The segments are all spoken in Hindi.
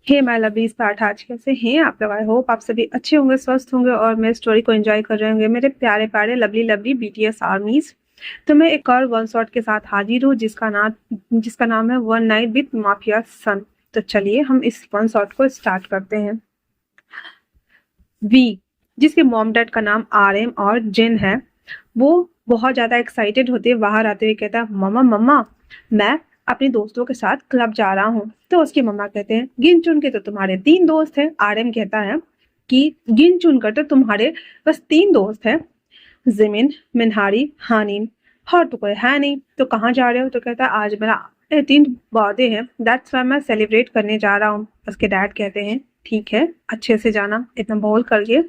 हे माय लवलीज पार्ट, आज कैसे हैं आप लोग। आई होप आप सभी अच्छे होंगे, स्वस्थ होंगे और मेरे स्टोरी को एंजॉय कर रहे होंगे, मेरे प्यारे प्यारे लवली लवली बीटीएस आर्मीज। तो मैं एक और वन शॉट के साथ हाजिर हूँ जिसका नाम है वन नाइट विद माफिया सन। तो चलिए हम इस वन शॉट को स्टार्ट करते हैं। वी, जिसके मॉम डैड का नाम आरएम और जेन है, वो बहुत ज्यादा एक्साइटेड होते हुए बाहर आते हुए कहता है, मम्मा मम्मा, मैं अपने दोस्तों के साथ क्लब जा रहा हूँ। तो उसकी मम्मा कहते हैं, गिन चुन के तो तुम्हारे 3 दोस्त हैं। आरएम कहता है कि गिन चुन कर तो तुम्हारे बस 3 दोस्त हैं, जिमिन, मिनहारी, हानिन, और तो कोई है नहीं। तो कहाँ जा रहे हो? तो कहता है, आज मेरा 18th बर्थडे है, दैट्स वाई मैं सेलिब्रेट करने जा रहा हूँ। उसके डैड कहते हैं, ठीक है, अच्छे से जाना। इतना बोल करके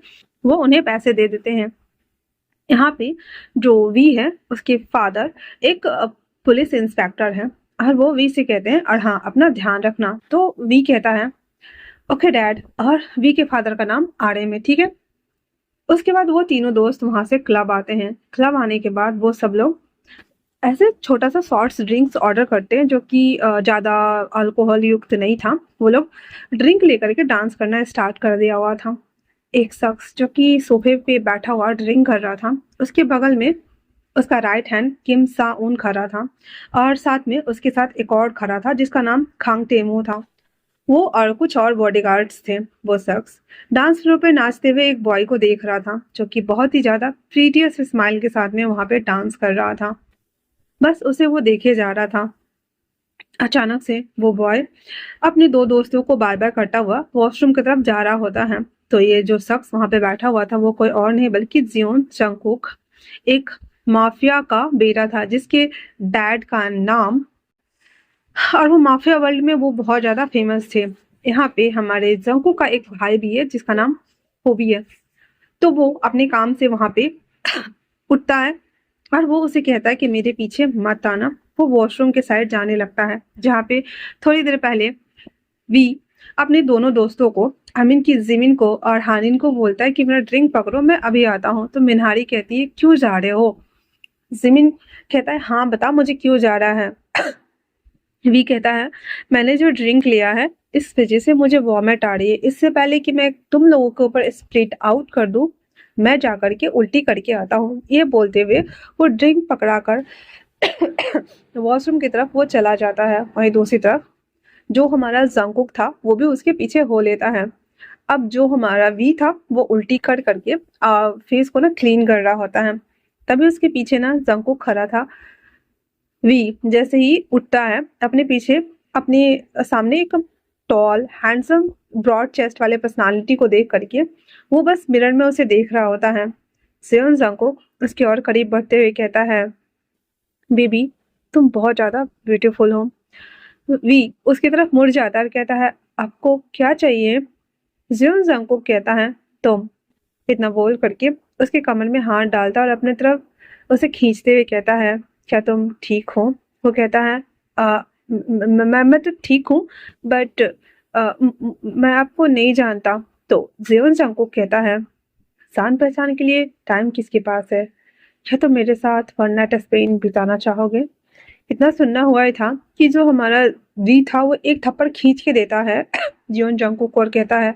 वो उन्हें पैसे दे देते हैं। यहाँ पे जो वी है, उसके फादर एक पुलिस इंस्पेक्टर है, और वो वी से कहते हैं, और हाँ, अपना ध्यान रखना। तो वी कहता है, ओके डैड। और वी के फादर का नाम आरएम है, ठीक है। उसके बाद वो तीनों दोस्त वहां से क्लब आते हैं। क्लब आने के बाद वो सब लोग ऐसे छोटा सा शॉर्ट्स ड्रिंक्स ऑर्डर करते हैं, जो कि ज्यादा अल्कोहल युक्त नहीं था। वो लोग ड्रिंक लेकर के डांस करना स्टार्ट कर दिया हुआ था। एक शख्स जो कि सोफे पे बैठा हुआ ड्रिंक कर रहा था, उसके बगल में उसका राइट हैंड किम सा उन खड़ा था, और साथ में उसके साथ एक और खड़ा था जिसका नाम खांग टेमो था। वो और कुछ और बॉडीगार्ड्स थे। वो शख्स डांस फ्लोर पे नाचते हुए एक बॉय को देख रहा था, जो कि बहुत ही ज्यादा प्रीटियस स्माइल के साथ में वहां पे डांस कर रहा था। बस उसे वो देखे जा रहा था। अचानक से वो बॉय अपने 2 दोस्तों को बाय बाय करता हुआ वॉशरूम की तरफ जा रहा होता है। तो ये जो शख्स वहां पे बैठा हुआ था, वो कोई और नहीं बल्कि जियोन जंगकुक, एक माफिया का बेटा था, जिसके डैड का नाम, और वो माफिया वर्ल्ड में वो बहुत ज्यादा फेमस थे। यहाँ पे हमारे जंगकुक का एक भाई भी है जिसका नाम होबी है। तो वो अपने काम से वहां पे उठता है, और वो उसे कहता है कि मेरे पीछे मत आना। वो वॉशरूम के साइड जाने लगता है, जहाँ पे थोड़ी देर पहले वी अपने दोनों दोस्तों को, अमीन की जिमिन को और हानिन को बोलता है कि मेरा ड्रिंक पकड़ो, मैं अभी आता हूँ। तो मिनहारी कहती है, क्यों जा रहे हो? जिमिन कहता है, हाँ बता मुझे क्यों जा रहा है। वी कहता है, मैंने जो ड्रिंक लिया है, इस वजह से मुझे वॉमिट आ रही है। इससे पहले कि मैं तुम लोगों के ऊपर स्प्लिट आउट कर दूं, मैं जाकर के उल्टी करके आता हूँ। ये बोलते हुए वो ड्रिंक पकड़ाकर वॉशरूम की तरफ वो चला जाता है। वहीं दूसरी तरफ जो हमारा जंगकुक था, वो भी उसके पीछे हो लेता है। अब जो हमारा वी था, वो उल्टी कर करके फेस को ना क्लीन कर रहा होता है। तभी उसके पीछे ना जंगकुक खड़ा था। वी जैसे ही उठता है, अपने पीछे अपने सामने एक टॉल हैंडसम ब्रॉड चेस्ट वाले पर्सनालिटी को देख करके वो बस मिरर में उसे देख रहा होता है। सेवन जंगकुक उसके और करीब बढ़ते हुए कहता है, बेबी, तुम बहुत ज्यादा ब्यूटीफुल हो। वी उसकी तरफ मुड़ जाता है और कहता है, आपको क्या चाहिए? जियोन जंगकुक कहता है, तुम। इतना बोल करके उसके कमर में हाथ डालता और अपने तरफ उसे खींचते हुए कहता है, क्या तुम ठीक हो? वो कहता है, मैं तो ठीक हूँ, बट मैं आपको नहीं जानता। तो जियोन जंगकुक कहता है, जान पहचान के लिए टाइम किसके पास है? क्या तुम मेरे साथ वन नाइट स्पेन बिताना चाहोगे? इतना सुनना हुआ ही था कि जो हमारा वी था, वो एक थप्पड़ खींच के देता है जियोन जंगकुक, और कहता है,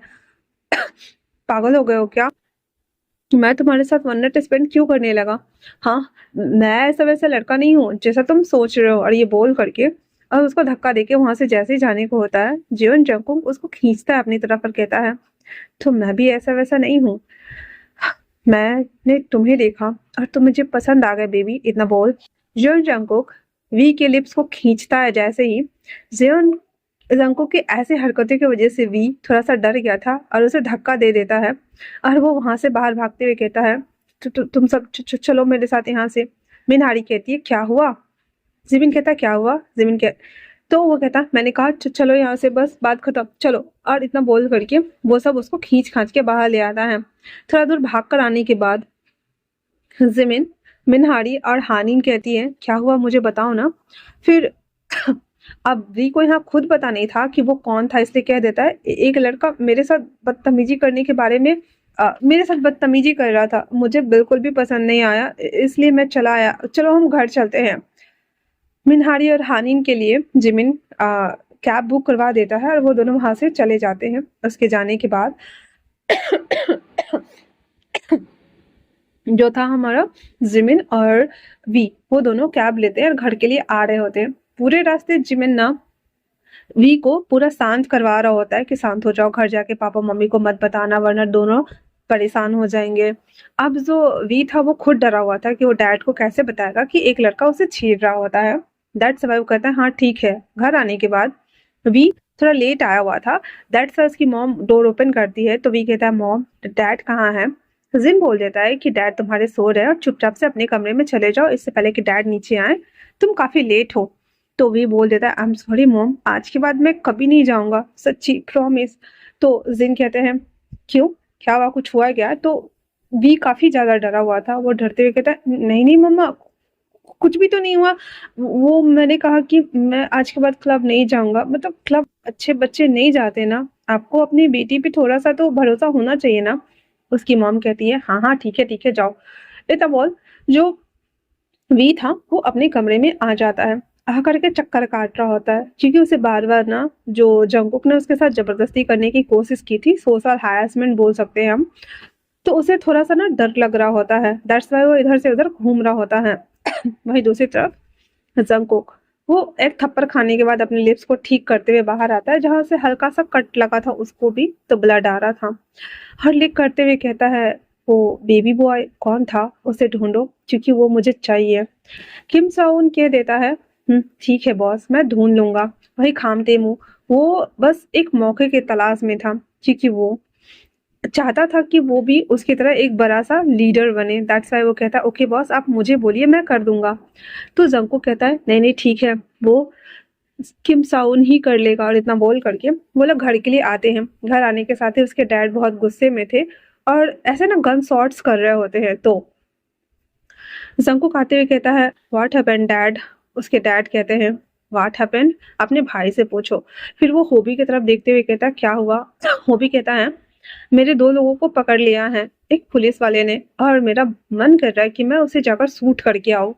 पागल हो गए हो क्या? मैं तुम्हारे साथ वन नाइट स्पेंड क्यों करने लगा? हाँ, मैं ऐसा वैसा लड़का नहीं हूँ जैसा तुम सोच रहे हो। और ये बोल करके और उसको धक्का देके वहां से जैसे ही जाने को होता है, जियोन जंगकुक उसको खींचता है अपनी तरफ और कहता है, तो मैं भी ऐसा वैसा नहीं हूँ। मैंने तुम्हें देखा और तुम मुझे पसंद आ गए बेबी। इतना बोल जियोन जंगकुक वी के लिप्स को खींचता है। जैसे ही जियोन जंगकुक की ऐसी हरकतों की वजह से वी थोड़ा सा डर गया था और उसे धक्का दे देता है, और वो वहां से बाहर भागते हुए कहता है, तुम सब चलो मेरे साथ यहाँ से। मिनहारी कहती है, क्या हुआ? जिमिन कहता है, क्या हुआ? जिमिन कह तो वो कहता, मैंने कहा चलो यहाँ से, बस बात खत्म, चलो। और इतना बोल करके वो सब उसको खींच खांच के बाहर ले आता है। थोड़ा दूर भाग कर आने के बाद जिमिन, मिनहारी और हानिन कहती है, क्या हुआ मुझे बताओ ना। फिर अब वी को यहाँ खुद पता नहीं था कि वो कौन था, इसलिए कह देता है, एक लड़का मेरे साथ बदतमीजी करने के बारे में मेरे साथ बदतमीजी कर रहा था, मुझे बिल्कुल भी पसंद नहीं आया, इसलिए मैं चला आया, चलो हम घर चलते हैं। मिनहारी और हानिन के लिए जिमिन कैब बुक करवा देता है और वो दोनों वहां से चले जाते हैं। उसके जाने के बाद जो था हमारा जिमिन और वी, वो दोनों कैब लेते हैं और घर के लिए आ रहे होते हैं। पूरे रास्ते जिमिन ना वी को पूरा शांत करवा रहा होता है कि शांत हो जाओ, घर जाके पापा मम्मी को मत बताना वरना दोनों परेशान हो जाएंगे। अब जो वी था वो खुद डरा हुआ था कि वो डैड को कैसे बताएगा कि एक लड़का उसे छेड़ रहा होता है। दैट्स वाई वो कहता है हाँ ठीक है। घर आने के बाद वी थोड़ा लेट आया हुआ था। दैट्स वाई उसकी मॉम डोर ओपन करती है तो वी कहता है मॉम डैड कहाँ है। जिन बोल देता है कि डैड तुम्हारे सो रहे हैं और चुपचाप से अपने कमरे में चले जाओ इससे पहले कि डैड नीचे आए, तुम काफी लेट हो। तो वी बोल देता है आई एम सॉरी मॉम, आज के बाद मैं कभी नहीं जाऊंगा, सच्ची प्रॉमिस। तो जिन कहते हैं क्यों, क्या हुआ, कुछ हुआ क्या। तो वी काफी ज्यादा डरा हुआ था। वो डरते हुए कहता है नहीं नहीं मम्मा, कुछ भी तो नहीं हुआ। वो मैंने कहा कि मैं आज के बाद क्लब नहीं जाऊंगा, मतलब क्लब अच्छे बच्चे नहीं जाते ना, आपको अपनी बेटी पे थोड़ा सा तो भरोसा होना चाहिए ना। उसकी मॉम कहती है हाँ हाँ ठीक है जाओ। इतना बोल जो वी था वो अपने कमरे में आ जाता है। आ करके चक्कर काट रहा होता है क्योंकि उसे बार बार ना जो जंगकुक ने उसके साथ जबरदस्ती करने की कोशिश की थी, सोशल हैरेसमेंट बोल सकते हैं हम, तो उसे थोड़ा सा ना डर लग रहा होता है। दैट्स वाई वो इधर से उधर घूम रहा होता है। वहीं दूसरी तरफ जंगकुक वो एक थप्पड़ खाने के बाद अपने लिप्स को ठीक करते हुए बाहर आता है, जहां से हल्का सा कट लगा था उसको भी तो ब्लड आ रहा था। हर लिक करते हुए कहता है वो बेबी बॉय कौन था उसे ढूंढो क्योंकि वो मुझे चाहिए। किम साउन कह देता है ठीक है बॉस, मैं ढूंढ लूंगा। वही खामतेमू वो बस एक मौके की तलाश में था क्योंकि वो चाहता था कि वो भी उसकी तरह एक बड़ा सा लीडर बने। दैट्स वाई वो कहता है ओके बॉस आप मुझे बोलिए मैं कर दूंगा। तो जंको कहता है नहीं नहीं ठीक है, वो किम साउन ही कर लेगा। और इतना बोल करके वो लोग घर के लिए आते हैं। घर आने के साथ ही उसके डैड बहुत गुस्से में थे और ऐसे ना गन शॉट्स कर रहे होते हैं। तो जंकुक आते हुए कहता है व्हाट हैपेंड डैड। उसके डैड कहते हैं व्हाट हैपेंड, अपने भाई से पूछो। फिर वो होबी की तरफ देखते हुए कहता है क्या हुआ। होबी कहता है मेरे दो लोगों को पकड़ लिया है एक पुलिस वाले ने और मेरा मन कर रहा है कि मैं उसे जाकर शूट करके आऊं।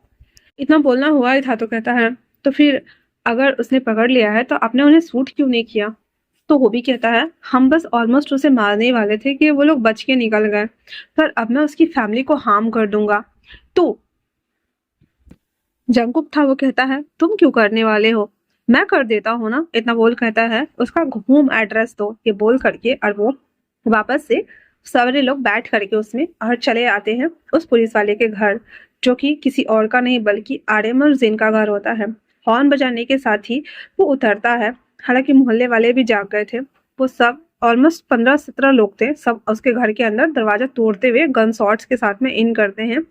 इतना बोलना हुआ ही था तो कहता है तो फिर अगर उसने पकड़ लिया है तो आपने उन्हें शूट क्यों नहीं किया। तो वो भी कहता है हम बस ऑलमोस्ट उसे मारने ही वाले थे कि वो लोग बच के निकल गए, पर अब मैं उसकी फैमिली को हार्म कर दूंगा। तो जंकुक था वो कहता है तुम क्यों करने वाले हो, मैं कर देता हूँ ना। इतना बोल कहता है उसका होम एड्रेस दो, ये बोल करके और वो वापस से सारे लोग बैठ करके उसमें और चले आते हैं उस पुलिस वाले के घर, जो कि किसी और का नहीं बल्कि आर्यम और जिन का घर होता है। हॉर्न बजाने के साथ ही वो उतरता है। हालांकि मोहल्ले वाले भी जाग गए थे। वो सब ऑलमोस्ट 15-17 लोग थे, सब उसके घर के अंदर दरवाजा तोड़ते हुए गन शॉट्स के साथ में इन करते हैं।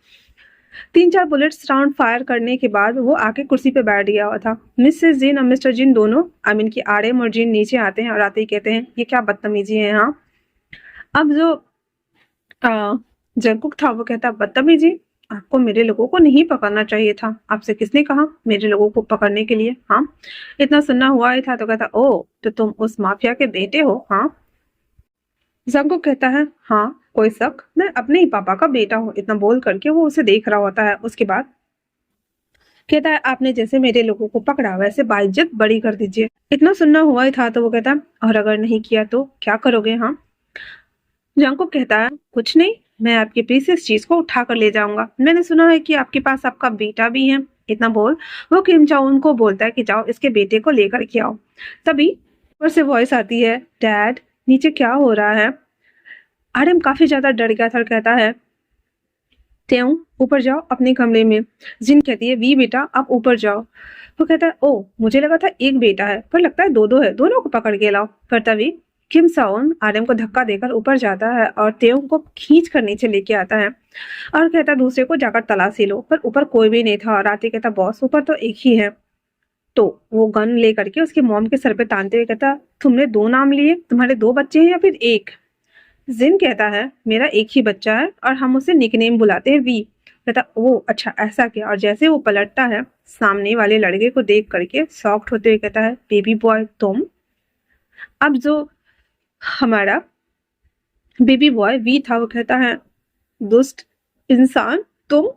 3-4 बुलेट्स राउंड फायर करने के बाद वो आके कुर्सी पे बैठ गया हुआ था। मिसेस जिन और मिस्टर जिन दोनों आई मीन की आर्यम और जिन नीचे आते हैं और आते ही कहते हैं ये क्या बदतमीजी है। हाँ अब जो जंकुक था वो कहता बदतमीजी, आपको मेरे लोगों को नहीं पकड़ना चाहिए था, आपसे किसने कहा मेरे लोगों को पकड़ने के लिए। हाँ इतना सुनना हुआ ही था तो कहता ओ तो तुम उस माफिया के बेटे हो। हाँ जंकुक कहता है हाँ कोई शक, मैं अपने ही पापा का बेटा हूँ। इतना बोल करके वो उसे देख रहा होता है। उसके बाद कहता है आपने जैसे मेरे लोगों को पकड़ा वैसे बाइज्जत बड़ी कर दीजिए। इतना सुनना हुआ ही था तो वो कहता और अगर नहीं किया तो क्या करोगे। हाँ जंकुक कहता है कुछ नहीं, मैं आपकी प्रीसियस चीज को उठा कर ले जाऊंगा। मैंने सुना है कि आपके पास आपका बेटा भी है। इतना बोल वो किम चाउन को बोलता है कि जाओ इसके बेटे को लेकर के आओ। तभी ऊपर से वॉइस आती है डैड नीचे क्या हो रहा है। आर्यम काफी ज्यादा डर गया था और कहता है त्यों ऊपर जाओ अपने कमरे में। जिन कहती है वी बेटा आप ऊपर जाओ। वो कहता है ओ मुझे लगा था एक बेटा है पर लगता है दो दो है, दोनों को पकड़ के लाओ। पर तभी किम साउन आर्यम को धक्का देकर ऊपर जाता है और त्यों को खींच कर नीचे लेके आता है और कहता है दूसरे को जाकर तलाशी लो। पर ऊपर कोई भी नहीं था और आते कहता बॉस ऊपर तो एक ही है। तो वो गन ले करके उसके मॉम के सर पे तानते हुए कहता तुमने दो नाम लिए, तुम्हारे दो बच्चे हैं या फिर एक। जिन कहता है मेरा एक ही बच्चा है और हम उसे निकनेम बुलाते हैं वी। कहता ओ अच्छा ऐसा क्या। और जैसे वो पलटता है सामने वाले लड़के को देख करके शॉक्ड होते हुए कहता है बेबी बॉय तुम। अब जो हमारा बेबी बॉय वी था वो कहता है दुष्ट इंसान तुम।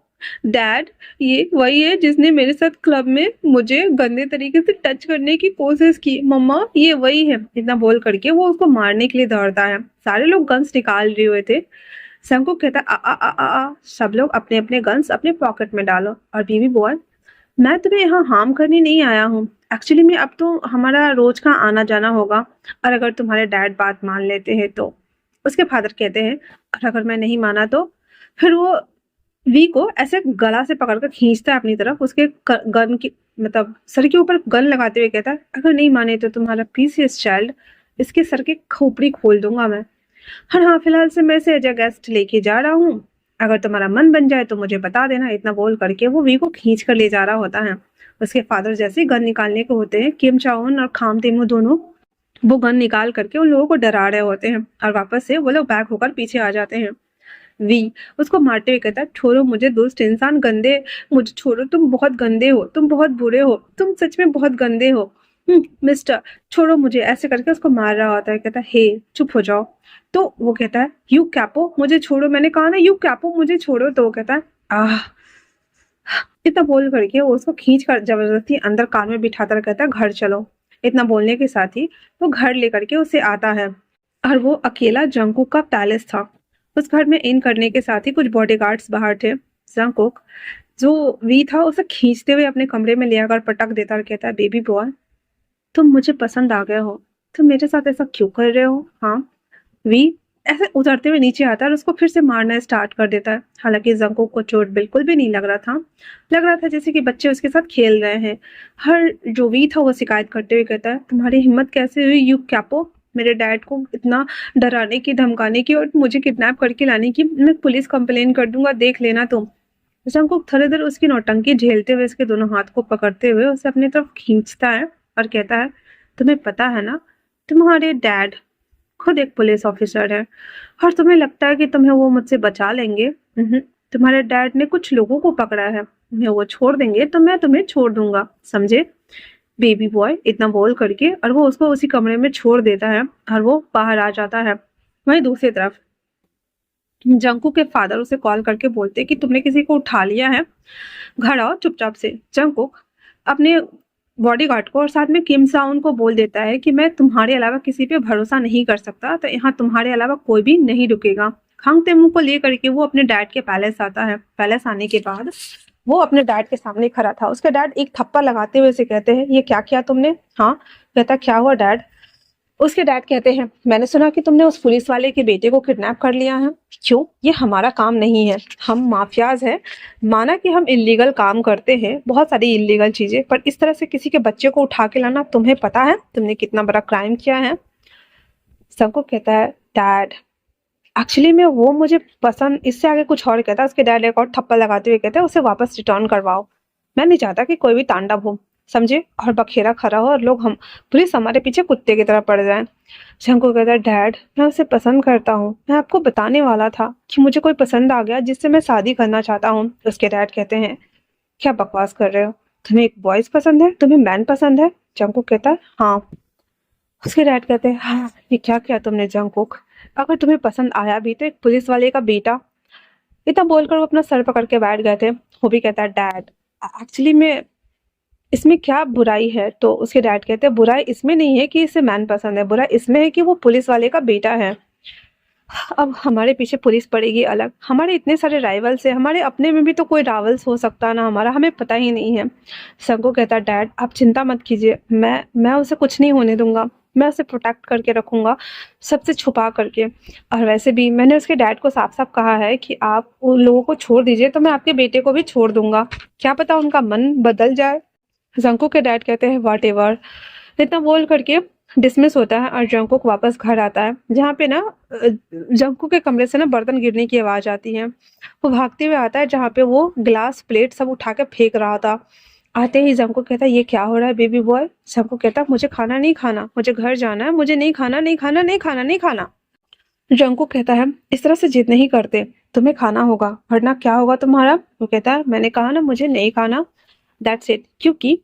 डैड, ये वही है जिसने मेरे साथ क्लब में मुझे गंदे तरीके से टच करने की कोशिश की। मम्मा, ये वही है। इतना बोल करके वो उसको मारने के लिए दौड़ता है। सारे लोग गन्स निकाल रहे हुए थे। शंकुक कहता है, आ आ आ आ आ, सब लोग अपने अपने गन्स अपने पॉकेट में डालो। और बीवी बॉय, मैं तुम्हें यहाँ हार्म करने नहीं आया हूँ। एक्चुअली में अब तो हमारा रोज का आना जाना होगा, और अगर तुम्हारे डैड बात मान लेते हैं तो। उसके फादर कहते हैं, और अगर मैं नहीं माना तो। फिर वो वी को ऐसे गला से पकड़कर खींचता है अपनी तरफ, उसके गन की मतलब सर के ऊपर गन लगाते हुए कहता है, अगर नहीं माने तो तुम्हारा पीसीएस चाइल्ड, इसके सर की खोपड़ी खोल दूंगा मैं। हाँ, फिलहाल से मैं इसे एज अ गेस्ट लेके जा रहा हूँ। अगर तुम्हारा मन बन जाए तो मुझे बता देना। इतना बोल करके वो वी को खींच कर ले जा रहा होता है। उसके फादर जैसे ही गन निकालने को होते हैं, किम चाओन और खाम तेमू दोनों वो गन निकाल करके उन लोगों को डरा रहे होते हैं, और वापस से वो लोग बैक होकर पीछे आ जाते हैं। वी उसको मारते हुए कहता है, छोड़ो मुझे दुष्ट इंसान, गंदे, मुझे छोड़ो, तुम बहुत गंदे हो, तुम बहुत बुरे हो, तुम सच में बहुत गंदे हो। मिस्टर, छोड़ो मुझे, ऐसे करके उसको मार रहा होता है। कहता है, हे चुप हो जाओ। तो वो कहता है, यू कैपो मुझे छोड़ो, मैंने कहा ना यू कैपो मुझे छोड़ो। तो वो कहता है, आह। इतना बोल करके वो उसको खींच कर जबरदस्ती अंदर कार में बिठाकर कहता है, घर चलो। इतना बोलने के साथ ही वो घर लेकर के उसे आता है, और वो अकेला जंगकुक का पैलेस था। उस घर में इन करने के साथ ही कुछ बॉडीगार्ड्स बाहर थे। जंगकुक जो वी था उसे खींचते हुए अपने कमरे में ले आकर पटक देता और कहता है, बेबी बॉय, तुम मुझे पसंद आ गए हो, तुम मेरे साथ ऐसा क्यों कर रहे हो? हाँ। वी ऐसे उतरते हुए नीचे आता है और उसको फिर से मारना स्टार्ट कर देता है। हालांकि जंगकुक को चोट बिल्कुल भी नहीं लग रहा था। लग रहा था जैसे कि बच्चे उसके साथ खेल रहे हैं। हर जो वी था वो शिकायत करते हुए कहता है, तुम्हारी हिम्मत कैसे हुई यू कैपो, मेरे डैड को इतना डराने की, धमकाने की और मुझे किडनैप करके लाने की। मैं पुलिस कंप्लेन कर दूंगा, देख लेना तुम। जंगकुक थोड़ी देर उसकी नौटंकी झेलते हुए उसके दोनों हाथ को पकड़ते हुए उसे अपनी तरफ खींचता है और कहता है, तुम्हें पता है ना, तुम्हारे डैड खुद एक पुलिस ऑफिसर है, और तुम्हें लगता है कि तुम्हें वो मुझसे बचा लेंगे? तुम्हारे डैड ने कुछ लोगों को पकड़ा है, तुम्हें वो छोड़ देंगे तो मैं तुम्हें छोड़ दूंगा, समझे? बेबी बॉय इतना बोल करके और वो उसको उसी कमरे में छोड़ देता है और वो बाहर आ जाता है। वहीं दूसरी तरफ जंकू के फादर उसे कॉल करके बोलते कि तुमने किसी को उठा लिया है, घर आओ चुपचाप से। जंकुक अपने बॉडीगार्ड को और साथ में किम साउन को बोल देता है कि मैं तुम्हारे अलावा किसी पे भरोसा नहीं कर सकता, तो यहाँ तुम्हारे अलावा कोई भी नहीं रुकेगा। खांग तेमू को लेकर के वो अपने डैड के पैलेस आता है। पैलेस आने के बाद वो अपने डैड के सामने खड़ा था। उसके डैड एक थप्पड़ लगाते हुए उसे कहते हैं, ये क्या किया तुमने? हाँ। कहता, क्या हुआ डैड? उसके डैड कहते हैं, मैंने सुना कि तुमने उस पुलिस वाले के बेटे को किडनैप कर लिया है। क्यों? ये हमारा काम नहीं है, हम माफियाज हैं। माना कि हम इलीगल काम करते हैं, बहुत सारी इलीगल चीजें, पर इस तरह से किसी के बच्चे को उठा के लाना, तुम्हें पता है तुमने कितना बड़ा क्राइम किया है? सबको कहता है, डैड एक्चुअली में वो मुझे पसंद, इससे आगे कुछ और कहता है। उसके डैड एक और थप्पड़ लगाते हुए कहते हैं, उसे वापस रिटर्न करवाओ। मैं नहीं चाहता कि कोई भी तांडव हो, समझे, और बखेरा खड़ा हो और लोग हम पुलिस हमारे पीछे कुत्ते की तरह पड़ जाए। शंकु कहता है, डैड मैं उसे पसंद करता हूँ, मैं आपको बताने वाला था कि मुझे कोई पसंद आ गया जिससे मैं शादी करना चाहता हूँ। उसके डैड कहते हैं, क्या बकवास कर रहे हो, तुम्हें एक बॉयज पसंद है, तुम्हें मैन पसंद है? जंकुक कहता है, हाँ। उसके डैड कहते हैं, हाँ ये क्या किया तुमने जंकुक, अगर तुम्हें पसंद आया भी तो एक पुलिस वाले का बेटा। इतना बोलकर वो अपना सर पकड़ के बैठ गए थे। वो भी कहता है, डैड एक्चुअली में इसमें क्या बुराई है? तो उसके डैड कहते हैं, बुराई इसमें नहीं है कि इसे मैन पसंद है, बुराई इसमें है कि वो पुलिस वाले का बेटा है। अब हमारे पीछे पुलिस पड़ेगी अलग, हमारे इतने सारे राइवल्स है, हमारे अपने में भी तो कोई राइवल्स हो सकता है ना हमारा, हमें पता ही नहीं है। संगो कहता है, डैड आप चिंता मत कीजिए, मैं उसे कुछ नहीं होने दूंगा, मैं उसे प्रोटेक्ट करके रखूंगा, सबसे छुपा करके। और वैसे भी मैंने उसके डैड को साफ साफ कहा है कि आप उन लोगों को छोड़ दीजिए तो मैं आपके बेटे को भी छोड़ दूंगा, क्या पता उनका मन बदल जाए। जंको के डैड कहते हैं, व्हाट एवर। इतना बोल करके डिसमिस होता है और जंकुक वापस घर आता है, जहाँ पे ना जंकुक के कमरे से ना बर्तन गिरने की आवाज आती है। वो भागते हुए आता है जहाँ पे वो ग्लास प्लेट सब उठा के फेंक रहा था। आते ही जंकुक कहता है, ये क्या हो रहा है बेबी बॉय? जंकुक कहता है, मुझे खाना नहीं खाना, मुझे घर जाना है, मुझे नहीं खाना, नहीं खाना, नहीं खाना, नहीं खाना। जंकुक कहता है, इस तरह से जिद नहीं करते, तुम्हें खाना होगा वरना क्या होगा तुम्हारा? वो कहता है, मैंने कहा ना मुझे नहीं खाना, दैट्स इट। क्योंकि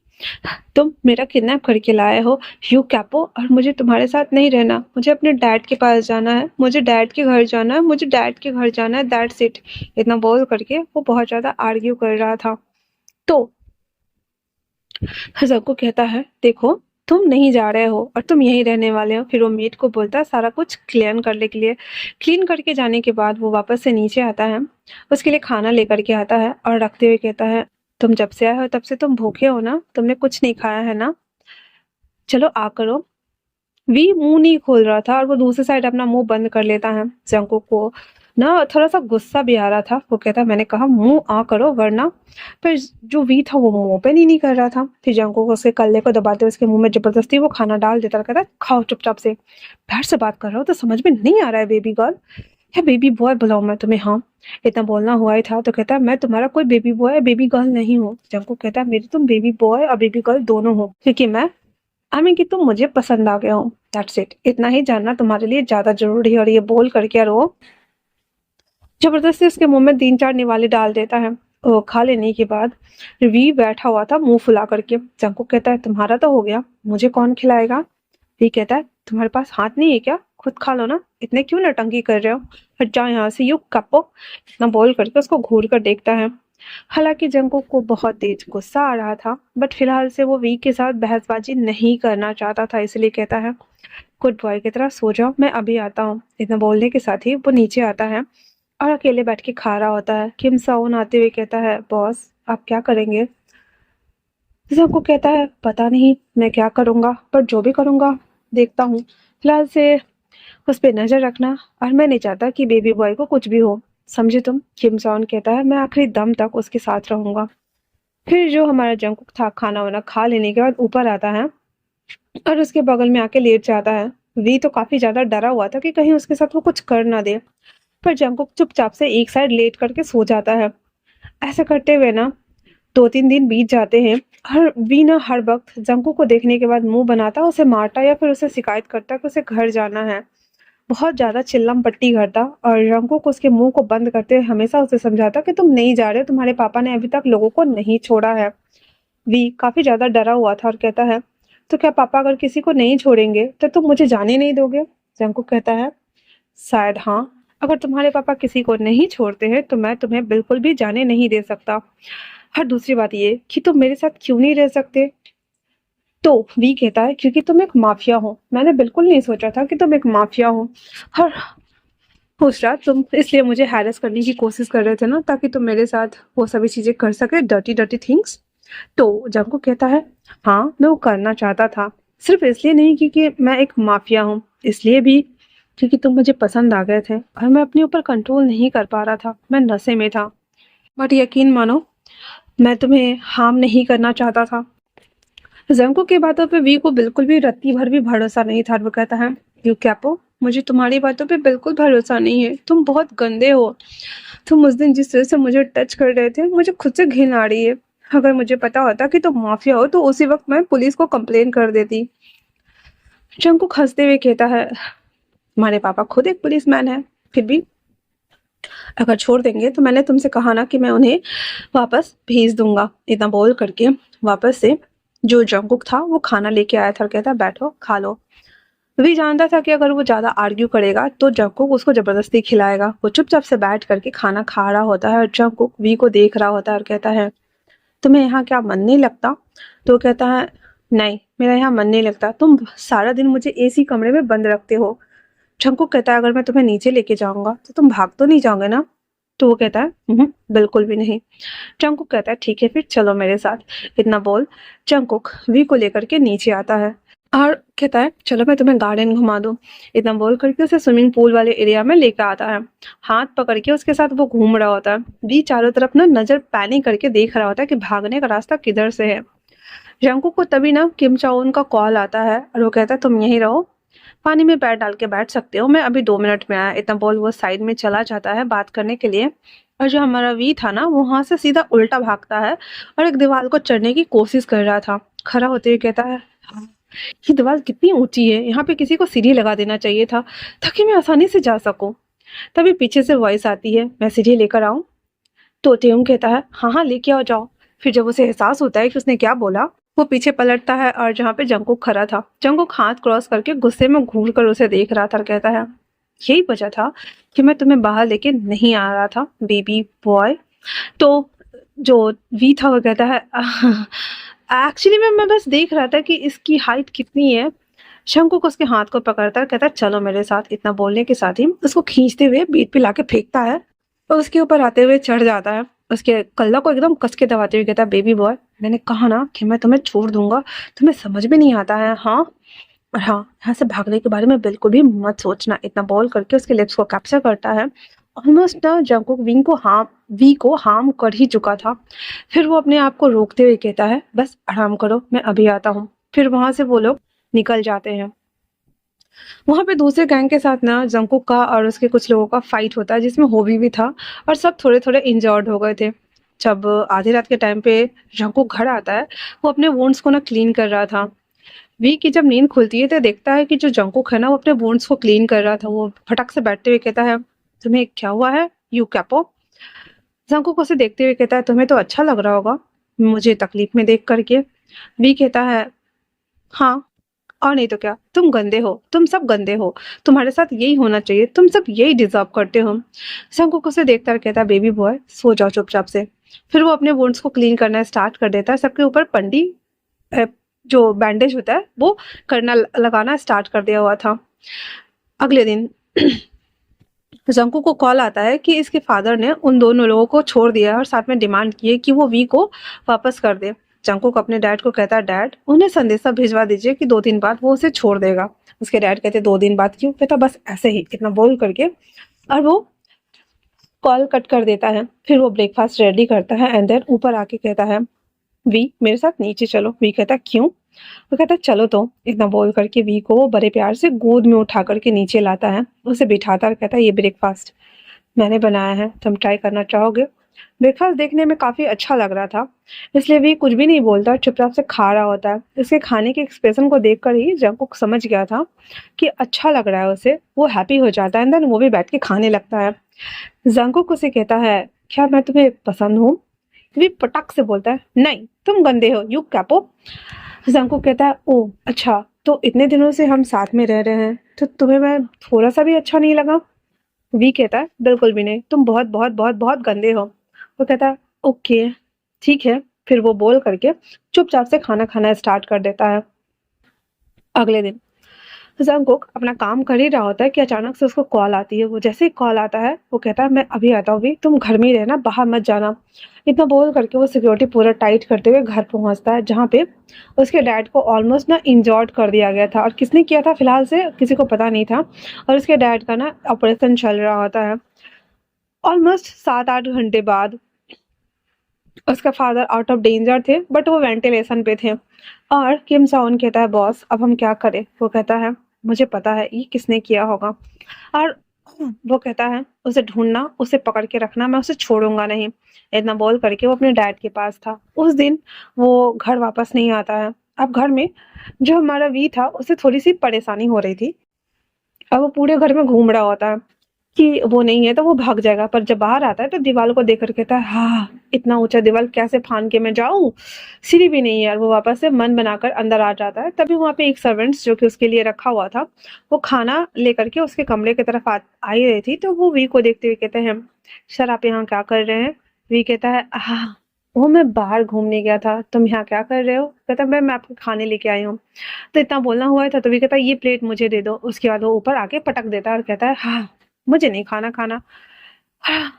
तुम मेरा किडनैप करके लाए हो यू कैपो, और मुझे तुम्हारे साथ नहीं रहना। मुझे अपने डैड के पास जाना है, मुझे डैड के घर जाना है, मुझे डैड के घर जाना है, दैट्स इट। इतना बोल करके वो बहुत ज़्यादा आर्ग्यू कर रहा था। तो सबको कहता है देखो, तुम नहीं जा रहे हो और तुम यहीं रहने वाले हो। फिर वो मेड को बोलता है सारा कुछ क्लीन करने के लिए। क्लीन करके जाने के बाद वो वापस से नीचे आता है, उसके लिए खाना लेकर के आता है और रखते हुए कहता है तुम जब से आए हो तब से तुम भूखे हो ना, तुमने कुछ नहीं खाया है ना, चलो आ करो। वी मुंह नहीं खोल रहा था और वो दूसरी साइड अपना मुंह बंद कर लेता है। जंको को ना थोड़ा सा गुस्सा भी आ रहा था। वो कहता मैंने कहा मुंह आ करो वरना। पर जो वी था वो मुंह ओपन ही नहीं कर रहा था। फिर जंको को उसके कल्ले को दबाते हुए उसके मुंह में जबरदस्ती वो खाना डाल देता, कहता खाओ चुपचाप से, बैठ से बात कर रहा हो तो समझ में नहीं आ रहा है बेबी गर्ल या बेबी बॉय बुलाऊं मैं तुम्हें। हाँ इतना बोलना हुआ ही था तो कहता मैं तुम्हारा कोई बेबी बॉय या बेबी गर्ल नहीं हूँ। जंको कहता मेरी तुम बेबी बॉय और बेबी गर्ल दोनों हो, क्योंकि मैं कि तुम मुझे पसंद आ गए हो, दैट्स इट। इतना ही जानना तुम्हारे लिए ज्यादा जरूरी है। और ये बोल करके और वो जबरदस्ती उसके मुंह में 3-4 निवाले डाल देता है। खा लेने के बाद वी बैठा हुआ था मुंह फुला करके। जंको कहता है तुम्हारा तो हो गया, मुझे कौन खिलाएगा। वी कहता है तुम्हारे पास हाथ नहीं है क्या, खुद खा लो ना, इतने क्यों नटंकी कर रहे हो, हट जाओ यहाँ से यू कपो। इतना बोल करके उसको घूर कर देखता है। हालांकि जंको को बहुत तेज गुस्सा आ रहा था, बट फिलहाल से वो वी के साथ बहसबाजी नहीं करना चाहता था, इसलिए कहता है गुड बॉय की तरह सो जाओ, मैं अभी आता हूँ। इतना बोलने के साथ ही वो नीचे आता है और अकेले बैठ के खा रहा होता है। किम साउन आते हुए कहता है बॉस आप क्या करेंगे। सबको कहता है पता नहीं मैं क्या करूंगा, पर जो भी करूंगा देखता हूँ, फिलहाल से उस पर नजर रखना, और मैं नहीं चाहता कि बेबी बॉय को कुछ भी हो, समझे तुम। किम सॉन कहता है मैं आखिरी दम तक उसके साथ रहूंगा। फिर जो हमारा जंकुक था खाना वाना खा लेने के बाद ऊपर आता है और उसके बगल में आके लेट जाता है। वी तो काफी ज्यादा डरा हुआ था कि कहीं उसके साथ वो कुछ कर ना दे, पर जंकुक चुपचाप से एक साइड लेट करके सो जाता है। ऐसा करते हुए ना 2-3 दिन बीत जाते हैं। हर वी ना हर वक्त जंकुक को देखने के बाद मुंह बनाता, उसे मारता या फिर उसे शिकायत करता कि उसे घर जाना है। बहुत ज्यादा चिल्लम पट्टी करता और जंकुक उसके मुंह को बंद करते हुए हमेशा उसे समझाता कि तुम नहीं जा रहे, तुम्हारे पापा ने अभी तक लोगों को नहीं छोड़ा है। वी काफी ज्यादा डरा हुआ था और कहता है तो क्या पापा अगर किसी को नहीं छोड़ेंगे तो तुम मुझे जाने नहीं दोगे। जंकुक कहता है शायद हाँ, अगर तुम्हारे पापा किसी को नहीं छोड़ते हैं तो मैं तुम्हें बिल्कुल भी जाने नहीं दे सकता। और दूसरी बात ये कि तुम मेरे साथ क्यों नहीं रह सकते। तो वी कहता है क्योंकि तुम एक माफिया हो, मैंने बिल्कुल नहीं सोचा था कि तुम एक माफिया हो। और दूसरा तुम इसलिए मुझे हैरेस करने की कोशिश कर रहे थे ना, ताकि तुम मेरे साथ वो सभी चीजें कर सके, डर्टी डर्टी थिंग्स। तो जंको कहता है हाँ मैं वो करना चाहता था, सिर्फ इसलिए नहीं क्योंकि मैं एक माफिया हूँ, इसलिए भी क्योंकि तुम मुझे पसंद आ गए थे और मैं अपने ऊपर कंट्रोल नहीं कर पा रहा था, मैं नशे में था। बट यकीन मानो मैं तुम्हें हार्म नहीं करना चाहता था। जंको की बातों पे वी को बिल्कुल भी रत्ती भर भी भरोसा नहीं था। वो कहता है यू कैपो, मुझे तुम्हारी बातों पे बिल्कुल भरोसा नहीं है, तुम बहुत गंदे हो। तुम उस दिन जिस तरह से मुझे टच कर रहे थे मुझे खुद से घिन आ रही है। अगर मुझे पता होता कि तुम माफिया हो तो उसी वक्त मैं पुलिस को कंप्लेन कर देती। जंको हंसते हुए कहता है हमारे पापा खुद एक पुलिसमैन है, फिर भी अगर छोड़ देंगे तो मैंने तुमसे कहा ना कि मैं उन्हें वापस भेज दूंगा। इतना बोल करके वापस से जो जंकुक था वो खाना लेके आया था और कहता बैठो खा लो। वी जानता था कि अगर वो ज्यादा आर्ग्यू करेगा तो जंकुक उसको जबरदस्ती खिलाएगा। वो चुपचाप से बैठ करके खाना खा रहा होता है और जंकुक वी को देख रहा होता है और कहता है तुम्हें यहाँ क्या मन नहीं लगता। तो कहता है नहीं मेरा यहाँ मन नहीं लगता, तुम सारा दिन मुझे एसी कमरे में बंद रखते हो। जंकुक कहता है अगर मैं तुम्हें नीचे लेके जाऊंगा तो तुम भाग तो नहीं जाओगे ना। तो वो कहता है बिल्कुल भी नहीं। जंकुक कहता है ठीक है फिर चलो मेरे साथ। इतना बोल जंकुक वी को लेकर के नीचे आता है और कहता है चलो मैं तुम्हें गार्डन घुमा दूं। इतना बोल करके उसे स्विमिंग पूल वाले एरिया में लेकर आता है। हाथ पकड़ के उसके साथ वो घूम रहा होता है। वी चारों तरफ ना नजर पैनी करके देख रहा होता है कि भागने का रास्ता किधर से है। जंकुक को तभी ना किम चाउन का कॉल आता है और वो कहता है तुम यहीं रहो, पानी में पैर डाल के बैठ सकते हो, मैं अभी 2 मिनट में आया। इतना बोल वो साइड में चला जाता है बात करने के लिए। और जो हमारा वी था ना वो वहां से सीधा उल्टा भागता है और एक दीवार को चढ़ने की कोशिश कर रहा था। खड़ा होते हुए कहता है "हाँ, ये दीवार कितनी ऊंची है, यहाँ पे किसी को सीढ़ी लगा देना चाहिए था ताकि मैं आसानी से जा सकूं। तभी पीछे से वॉइस आती है मैं सीढ़ी लेकर आऊं। तो टेम कहता है हाँ हाँ लेके आओ जाओ। फिर जब उसे एहसास होता है कि उसने क्या बोला, वो पीछे पलटता है और जहाँ पे जंकुक खड़ा था, जंकुक हाथ क्रॉस करके गुस्से में घूर कर उसे देख रहा था और कहता है, यही वजह था कि मैं तुम्हें बाहर लेके नहीं आ रहा था बेबी बॉय। तो जो वी था वो कहता है, एक्चुअली मैं बस देख रहा था कि इसकी हाइट कितनी है। शंकुक उसके हाथ को पकड़ता है, कहता है चलो मेरे साथ। इतना बोलने के साथ ही उसको खींचते हुए बीट पे लाके फेंकता है और उसके ऊपर आते हुए चढ़ जाता है। उसके कल्ला को एकदम कस के दबाते हुए कहता है, बेबी बॉय मैंने कहा ना कि मैं तुम्हें छोड़ दूंगा, तुम्हें समझ में नहीं आता है हाँ। और हाँ, यहाँ से भागने के बारे में बिल्कुल भी मत सोचना। इतना बोल करके उसके लिप्स को कैप्चर करता है। ऑलमोस्ट ना जंकुक वी को हार्म कर ही चुका था। फिर वो अपने आप को रोकते हुए कहता है, बस आराम करो, मैं अभी आता हूँ। फिर वहां से वो लोग निकल जाते हैं। वहां पे दूसरे गैंग के साथ ना जंकुक का और उसके कुछ लोगों का फाइट होता है, जिसमें होबी भी था और सब थोड़े थोड़े इंजर्ड हो गए थे। जब आधी रात के टाइम पे जंकुक घर आता है, वो अपने वुंड्स को ना क्लीन कर रहा था। वी की जब नींद खुलती है तो देखता है कि जो जंकुक है ना वो अपने वुंड्स को क्लीन कर रहा था। वो फटक से बैठते हुए कहता है, तुम्हें क्या हुआ है यू कैपो। जंकुक उसे देखते हुए कहता है, तुम्हें तो अच्छा लग रहा होगा मुझे तकलीफ में देख करके। वी कहता है, हाँ और नहीं तो क्या, तुम गंदे हो, तुम सब गंदे हो, तुम्हारे साथ यही होना चाहिए, तुम सब यही डिजर्व करते हो। जंकुक उसे देखता कहता है, बेबी बॉय सो जाओ चुपचाप से। फिर वो अपने वुंड्स को क्लीन करना स्टार्ट कर देता है। सबके ऊपर पंडी जो बैंडेज होता है वो करना लगाना स्टार्ट कर दिया हुआ था। अगले दिन जंकू को कॉल आता है कि इसके फादर ने उन दोनों लोगों को छोड़ दिया है और साथ में डिमांड की है कि वो वी को वापस कर दे। जंकुक अपने डैड को कहता है, डैड उन्हें संदेशा भिजवा दीजिए कि 2 दिन बाद वो उसे छोड़ देगा। उसके डैड कहते 2 दिन बाद क्यों। कहता बस ऐसे ही, इतना बोल करके और वो कॉल कट कर देता है। फिर वो ब्रेकफास्ट रेडी करता है एंड देन ऊपर आके कहता है, वी मेरे साथ नीचे चलो। वी कहता क्यों। वो कहता चलो। तो इतना बोल करके वी को वो बड़े प्यार से गोद में उठा करके नीचे लाता है, उसे बिठाता और कहता है, ये ब्रेकफास्ट मैंने बनाया है, तुम ट्राई करना चाहोगे। ब्रेकफास्ट देखने में काफी अच्छा लग रहा था, इसलिए वी कुछ भी नहीं बोलता, चुपचाप से खा रहा होता है। इसके खाने के एक्सप्रेशन को देखकर ही जंकुक समझ गया था कि अच्छा लग रहा है उसे। वो हैप्पी हो जाता है एंड देन वो भी बैठ के खाने लगता है। जंकुक उसे कहता है, क्या मैं तुम्हें पसंद हूँ। वी पटक से बोलता है, नहीं तुम गंदे हो यू कैपो। जंकुक कहता है, ओ अच्छा, तो इतने दिनों से हम साथ में रह रहे हैं तो तुम्हें मैं थोड़ा सा भी अच्छा नहीं लगा। वी कहता है, बिल्कुल भी नहीं, तुम बहुत बहुत बहुत बहुत गंदे हो। वो कहता है, ओके ठीक है। फिर वो बोल करके चुपचाप से खाना खाना स्टार्ट कर देता है। अगले दिन जंकुक अपना काम कर ही रहा होता है कि अचानक से उसको कॉल आती है। वो जैसे ही कॉल आता है वो कहता है, मैं अभी आता हूँ, भी तुम घर में ही रहना, बाहर मत जाना। इतना बोल करके वो सिक्योरिटी पूरा टाइट करते हुए घर पहुंचता है, जहाँ पे उसके डैड को ऑलमोस्ट ना इंजर्ड कर दिया गया था। और किसने किया था फिलहाल से किसी को पता नहीं था। और उसके डैड का ना ऑपरेशन चल रहा होता है। ऑलमोस्ट 7-8 घंटे बाद उसका फादर आउट ऑफ डेंजर थे, बट वो वेंटिलेशन पे थे। और किम साउन कहता है, बॉस अब हम क्या करें। वो कहता है, मुझे पता है ये किसने किया होगा। और वो कहता है, उसे ढूंढना, उसे पकड़ के रखना, मैं उसे छोड़ूंगा नहीं। इतना बोल करके वो अपने डैड के पास था। उस दिन वो घर वापस नहीं आता है। अब घर में जो हमारा वी था उसे थोड़ी सी परेशानी हो रही थी। अब वो पूरे घर में घूम रहा होता है कि वो नहीं है तो वो भाग जाएगा। पर जब बाहर आता है तो दीवार को देख कर कहता है, हाँ इतना ऊंचा दीवार कैसे फान के मैं जाऊं, सीढ़ी भी नहीं है। यार वो वापस से मन बनाकर अंदर आ जाता है। तभी वहां पे एक सर्वेंट्स जो कि उसके लिए रखा हुआ था, वो खाना लेकर के उसके कमरे की तरफ आई रही थी। तो वो वी को देखते हुए कहते हैं, सर आप यहाँ क्या कर रहे हैं। वी कहता है, हाँ वो मैं बाहर घूमने गया था, तुम यहाँ क्या कर रहे हो। कहता मैं आपके खाने लेके आई हूँ। तो इतना बोलना हुआ था तो भी कहता है, ये प्लेट मुझे दे दो। उसके बाद वो ऊपर आके पटक देता है और कहता है, हाँ मुझे नहीं खाना खाना। हाँ,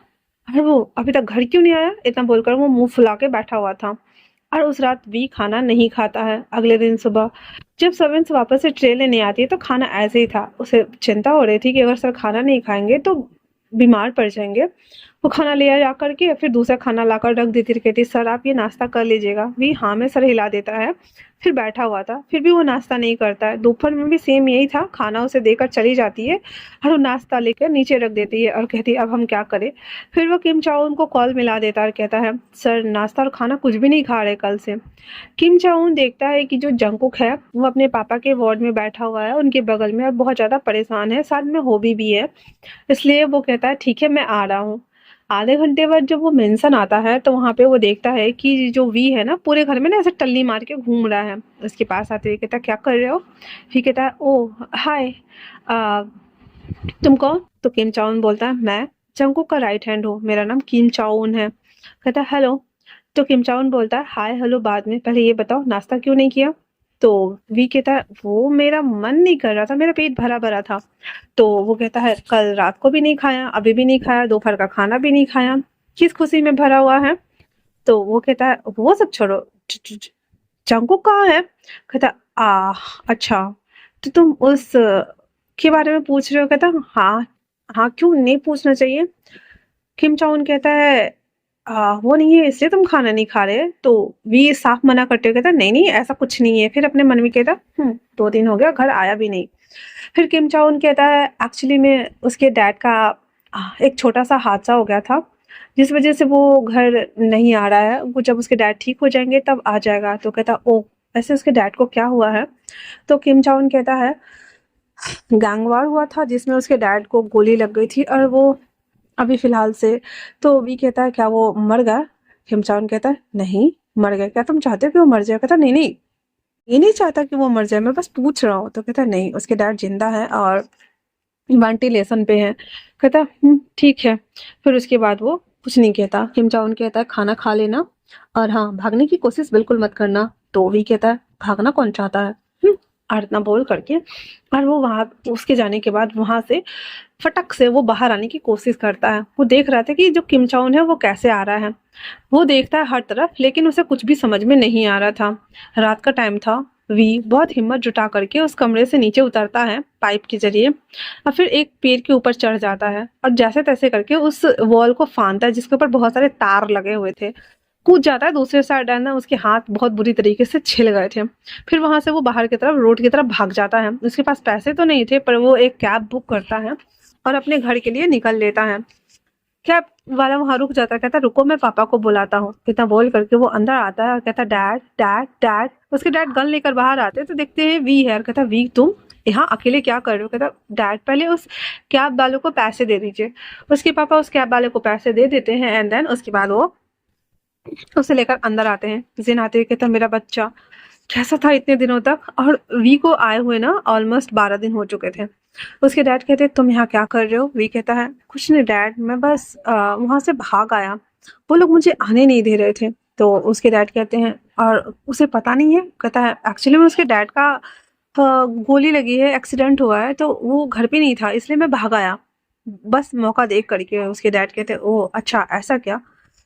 और वो अभी तक घर क्यों नहीं आया, इतना बोलकर वो मुंह फुला के बैठा हुआ था। और उस रात भी खाना नहीं खाता है। अगले दिन सुबह जब सर्वेंट्स वापस से ट्रे लेने आती है तो खाना ऐसे ही था। उसे चिंता हो रही थी कि अगर सर खाना नहीं खाएंगे तो बीमार पड़ जाएंगे। वो खाना ले जा करके फिर दूसरा खाना लाकर रख देती थी, कहती सर आप ये नाश्ता कर लीजिएगा। भी हाँ में सर हिला देता है। फिर बैठा हुआ था, फिर भी वो नाश्ता नहीं करता है। दोपहर में भी सेम यही था, खाना उसे देकर चली जाती है और वो नाश्ता लेकर नीचे रख देती है और कहती है अब हम क्या करें। फिर वो किम चाउन को कॉल मिला देता है और कहता है, सर नाश्ता और खाना कुछ भी नहीं खा रहे कल से। किम चाउन देखता है कि जो जंकुक है वो अपने पापा के वार्ड में बैठा हुआ है उनके बगल में और बहुत ज्यादा परेशान है, साथ में होबी भी है। इसलिए वो कहता है, ठीक है मैं आ रहा हूँ। आधे घंटे बाद जब वो मेंशन आता है तो वहाँ पे वो देखता है कि जो वी है ना पूरे घर में ना ऐसे टल्ली मार के घूम रहा है। उसके पास आते हुए कहता है क्या कर रहे हो? फिर कहता है ओ हाय, आ, तुम कौन? तो किम चाउन बोलता है मैं जंगकुक का राइट हैंड हूँ, मेरा नाम किम चाउन है। कहता है हेलो। तो किम चाउन बोलता है हाय हेलो बाद में, पहले ये बताओ नाश्ता क्यों नहीं किया? तो वी कहता है वो मेरा मन नहीं कर रहा था, मेरा पेट भरा भरा था। तो वो कहता है कल रात को भी नहीं खाया, अभी भी नहीं खाया, दोपहर का खाना भी नहीं खाया, किस खुशी में भरा हुआ है? तो वो कहता है वो सब छोड़ो, जंगकुक कहाँ है? कहता अच्छा, तो तुम उस के बारे में पूछ रहे हो? कहता हाँ। हाँ क्यों नहीं पूछना चाहिए? किम चाउन कहता है वो नहीं है इसलिए तुम खाना नहीं खा रहे? तो वी साफ मना करते हुए कहता नहीं नहीं ऐसा कुछ नहीं है। फिर अपने मन में कहता 2 दिन हो गया घर आया भी नहीं। फिर किम चाउन कहता है एक्चुअली में उसके डैड का एक छोटा सा हादसा हो गया था, जिस वजह से वो घर नहीं आ रहा है, वो जब उसके डैड ठीक हो जाएंगे तब आ जाएगा। तो कहता ओ ऐसे उसके डैड को क्या हुआ है? तो किम चाउन कहता है गैंगवार हुआ था जिसमें उसके डैड को गोली लग गई थी और वो अभी फिलहाल से। तो वी कहता है क्या वो मर गया? किम चाउन कहता है नहीं मर गया, क्या तुम चाहते हो कि वो मर जाए? कहता नहीं नहीं, ये नहीं चाहता कि वो मर जाए, मैं बस पूछ रहा हूँ। तो कहता नहीं उसके डैड जिंदा है और वेंटिलेशन पे है। कहता ठीक है। फिर उसके बाद वो कुछ नहीं कहता। किम चाउन कहता है खाना खा लेना और हाँ भागने की कोशिश बिल्कुल मत करना। तो भी कहता है भागना कौन चाहता है? और इतना बोल करके और वो वहां उसके जाने के बाद वहां से फटक से वो बाहर आने की कोशिश करता है। वो देख रहा था कि जो किम चाउन है वो कैसे आ रहा है। वो देखता है हर तरफ लेकिन उसे कुछ भी समझ में नहीं आ रहा था। रात का टाइम था। वी बहुत हिम्मत जुटा करके उस कमरे से नीचे उतरता है पाइप के जरिए और फिर एक पेड़ के ऊपर चढ़ जाता है और जैसे तैसे करके उस वॉल को फांदता है जिसके ऊपर बहुत सारे तार लगे हुए थे। कूद जाता है दूसरे साइड ना, उसके हाथ बहुत बुरी तरीके से छिल गए थे। फिर वहां से वो बाहर की तरफ रोड की तरफ भाग जाता है। उसके पास पैसे तो नहीं थे पर वो एक कैब बुक करता है और अपने घर के लिए निकल लेता है। कैब वाला वहां रुक जाता है, कहता रुको मैं पापा को बुलाता हूँ। इतना बोल करके वो अंदर आता है और कहता डैड डैड डैड। उसके डैड गन लेकर बाहर आते हैं तो देखते हैं वी है। कहता वी तुम यहाँ अकेले क्या कर रहे हो? कहता डैड पहले उस कैब वालों को पैसे दे दीजिए। उसके पापा उस कैब वाले को पैसे दे देते हैं एंड देन उसके बाद वो उसे लेकर अंदर आते हैं। जिन आते हुए कहता मेरा बच्चा कैसा था इतने दिनों तक? और वी को आए हुए ना ऑलमोस्ट 12 दिन हो चुके थे। उसके डैड कहते तुम यहाँ क्या कर रहे हो? वी कहता है कुछ नहीं डैड, मैं बस वहां से भाग आया, वो लोग मुझे आने नहीं दे रहे थे। तो उसके डैड कहते हैं और उसे पता नहीं है? कहता है एक्चुअली में उसके डैड का गोली लगी है, एक्सीडेंट हुआ है, तो वो घर पे नहीं था इसलिए मैं भाग आया बस मौका देख करके। उसके डैड कहते हैं ओह अच्छा ऐसा क्या?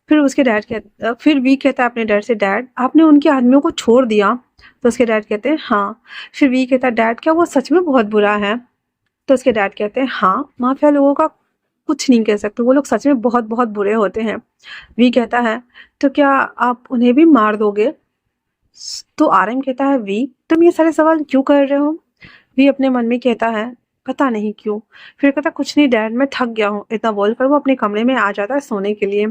फिर उसके डैड कहते फिर वी कहता है अपने डैड से डैड आपने उनके आदमियों को छोड़ दिया? तो उसके डैड कहते हैं हाँ। फिर वी कहता है डैड क्या वो सच में बहुत बुरा है? तो उसके डैड कहते हैं हाँ माफिया लोगों का कुछ नहीं कह सकते, वो लोग सच में बहुत बहुत बुरे होते हैं। वी कहता है तो क्या आप उन्हें भी मार दोगे? तो आरएम कहता है वी तुम ये सारे सवाल क्यों कर रहे हो? वी अपने मन में कहता है पता नहीं क्यों। फिर कहता कुछ नहीं डैड मैं थक गया हूँ। इतना बोलकर वो अपने कमरे में आ जाता है सोने के लिए।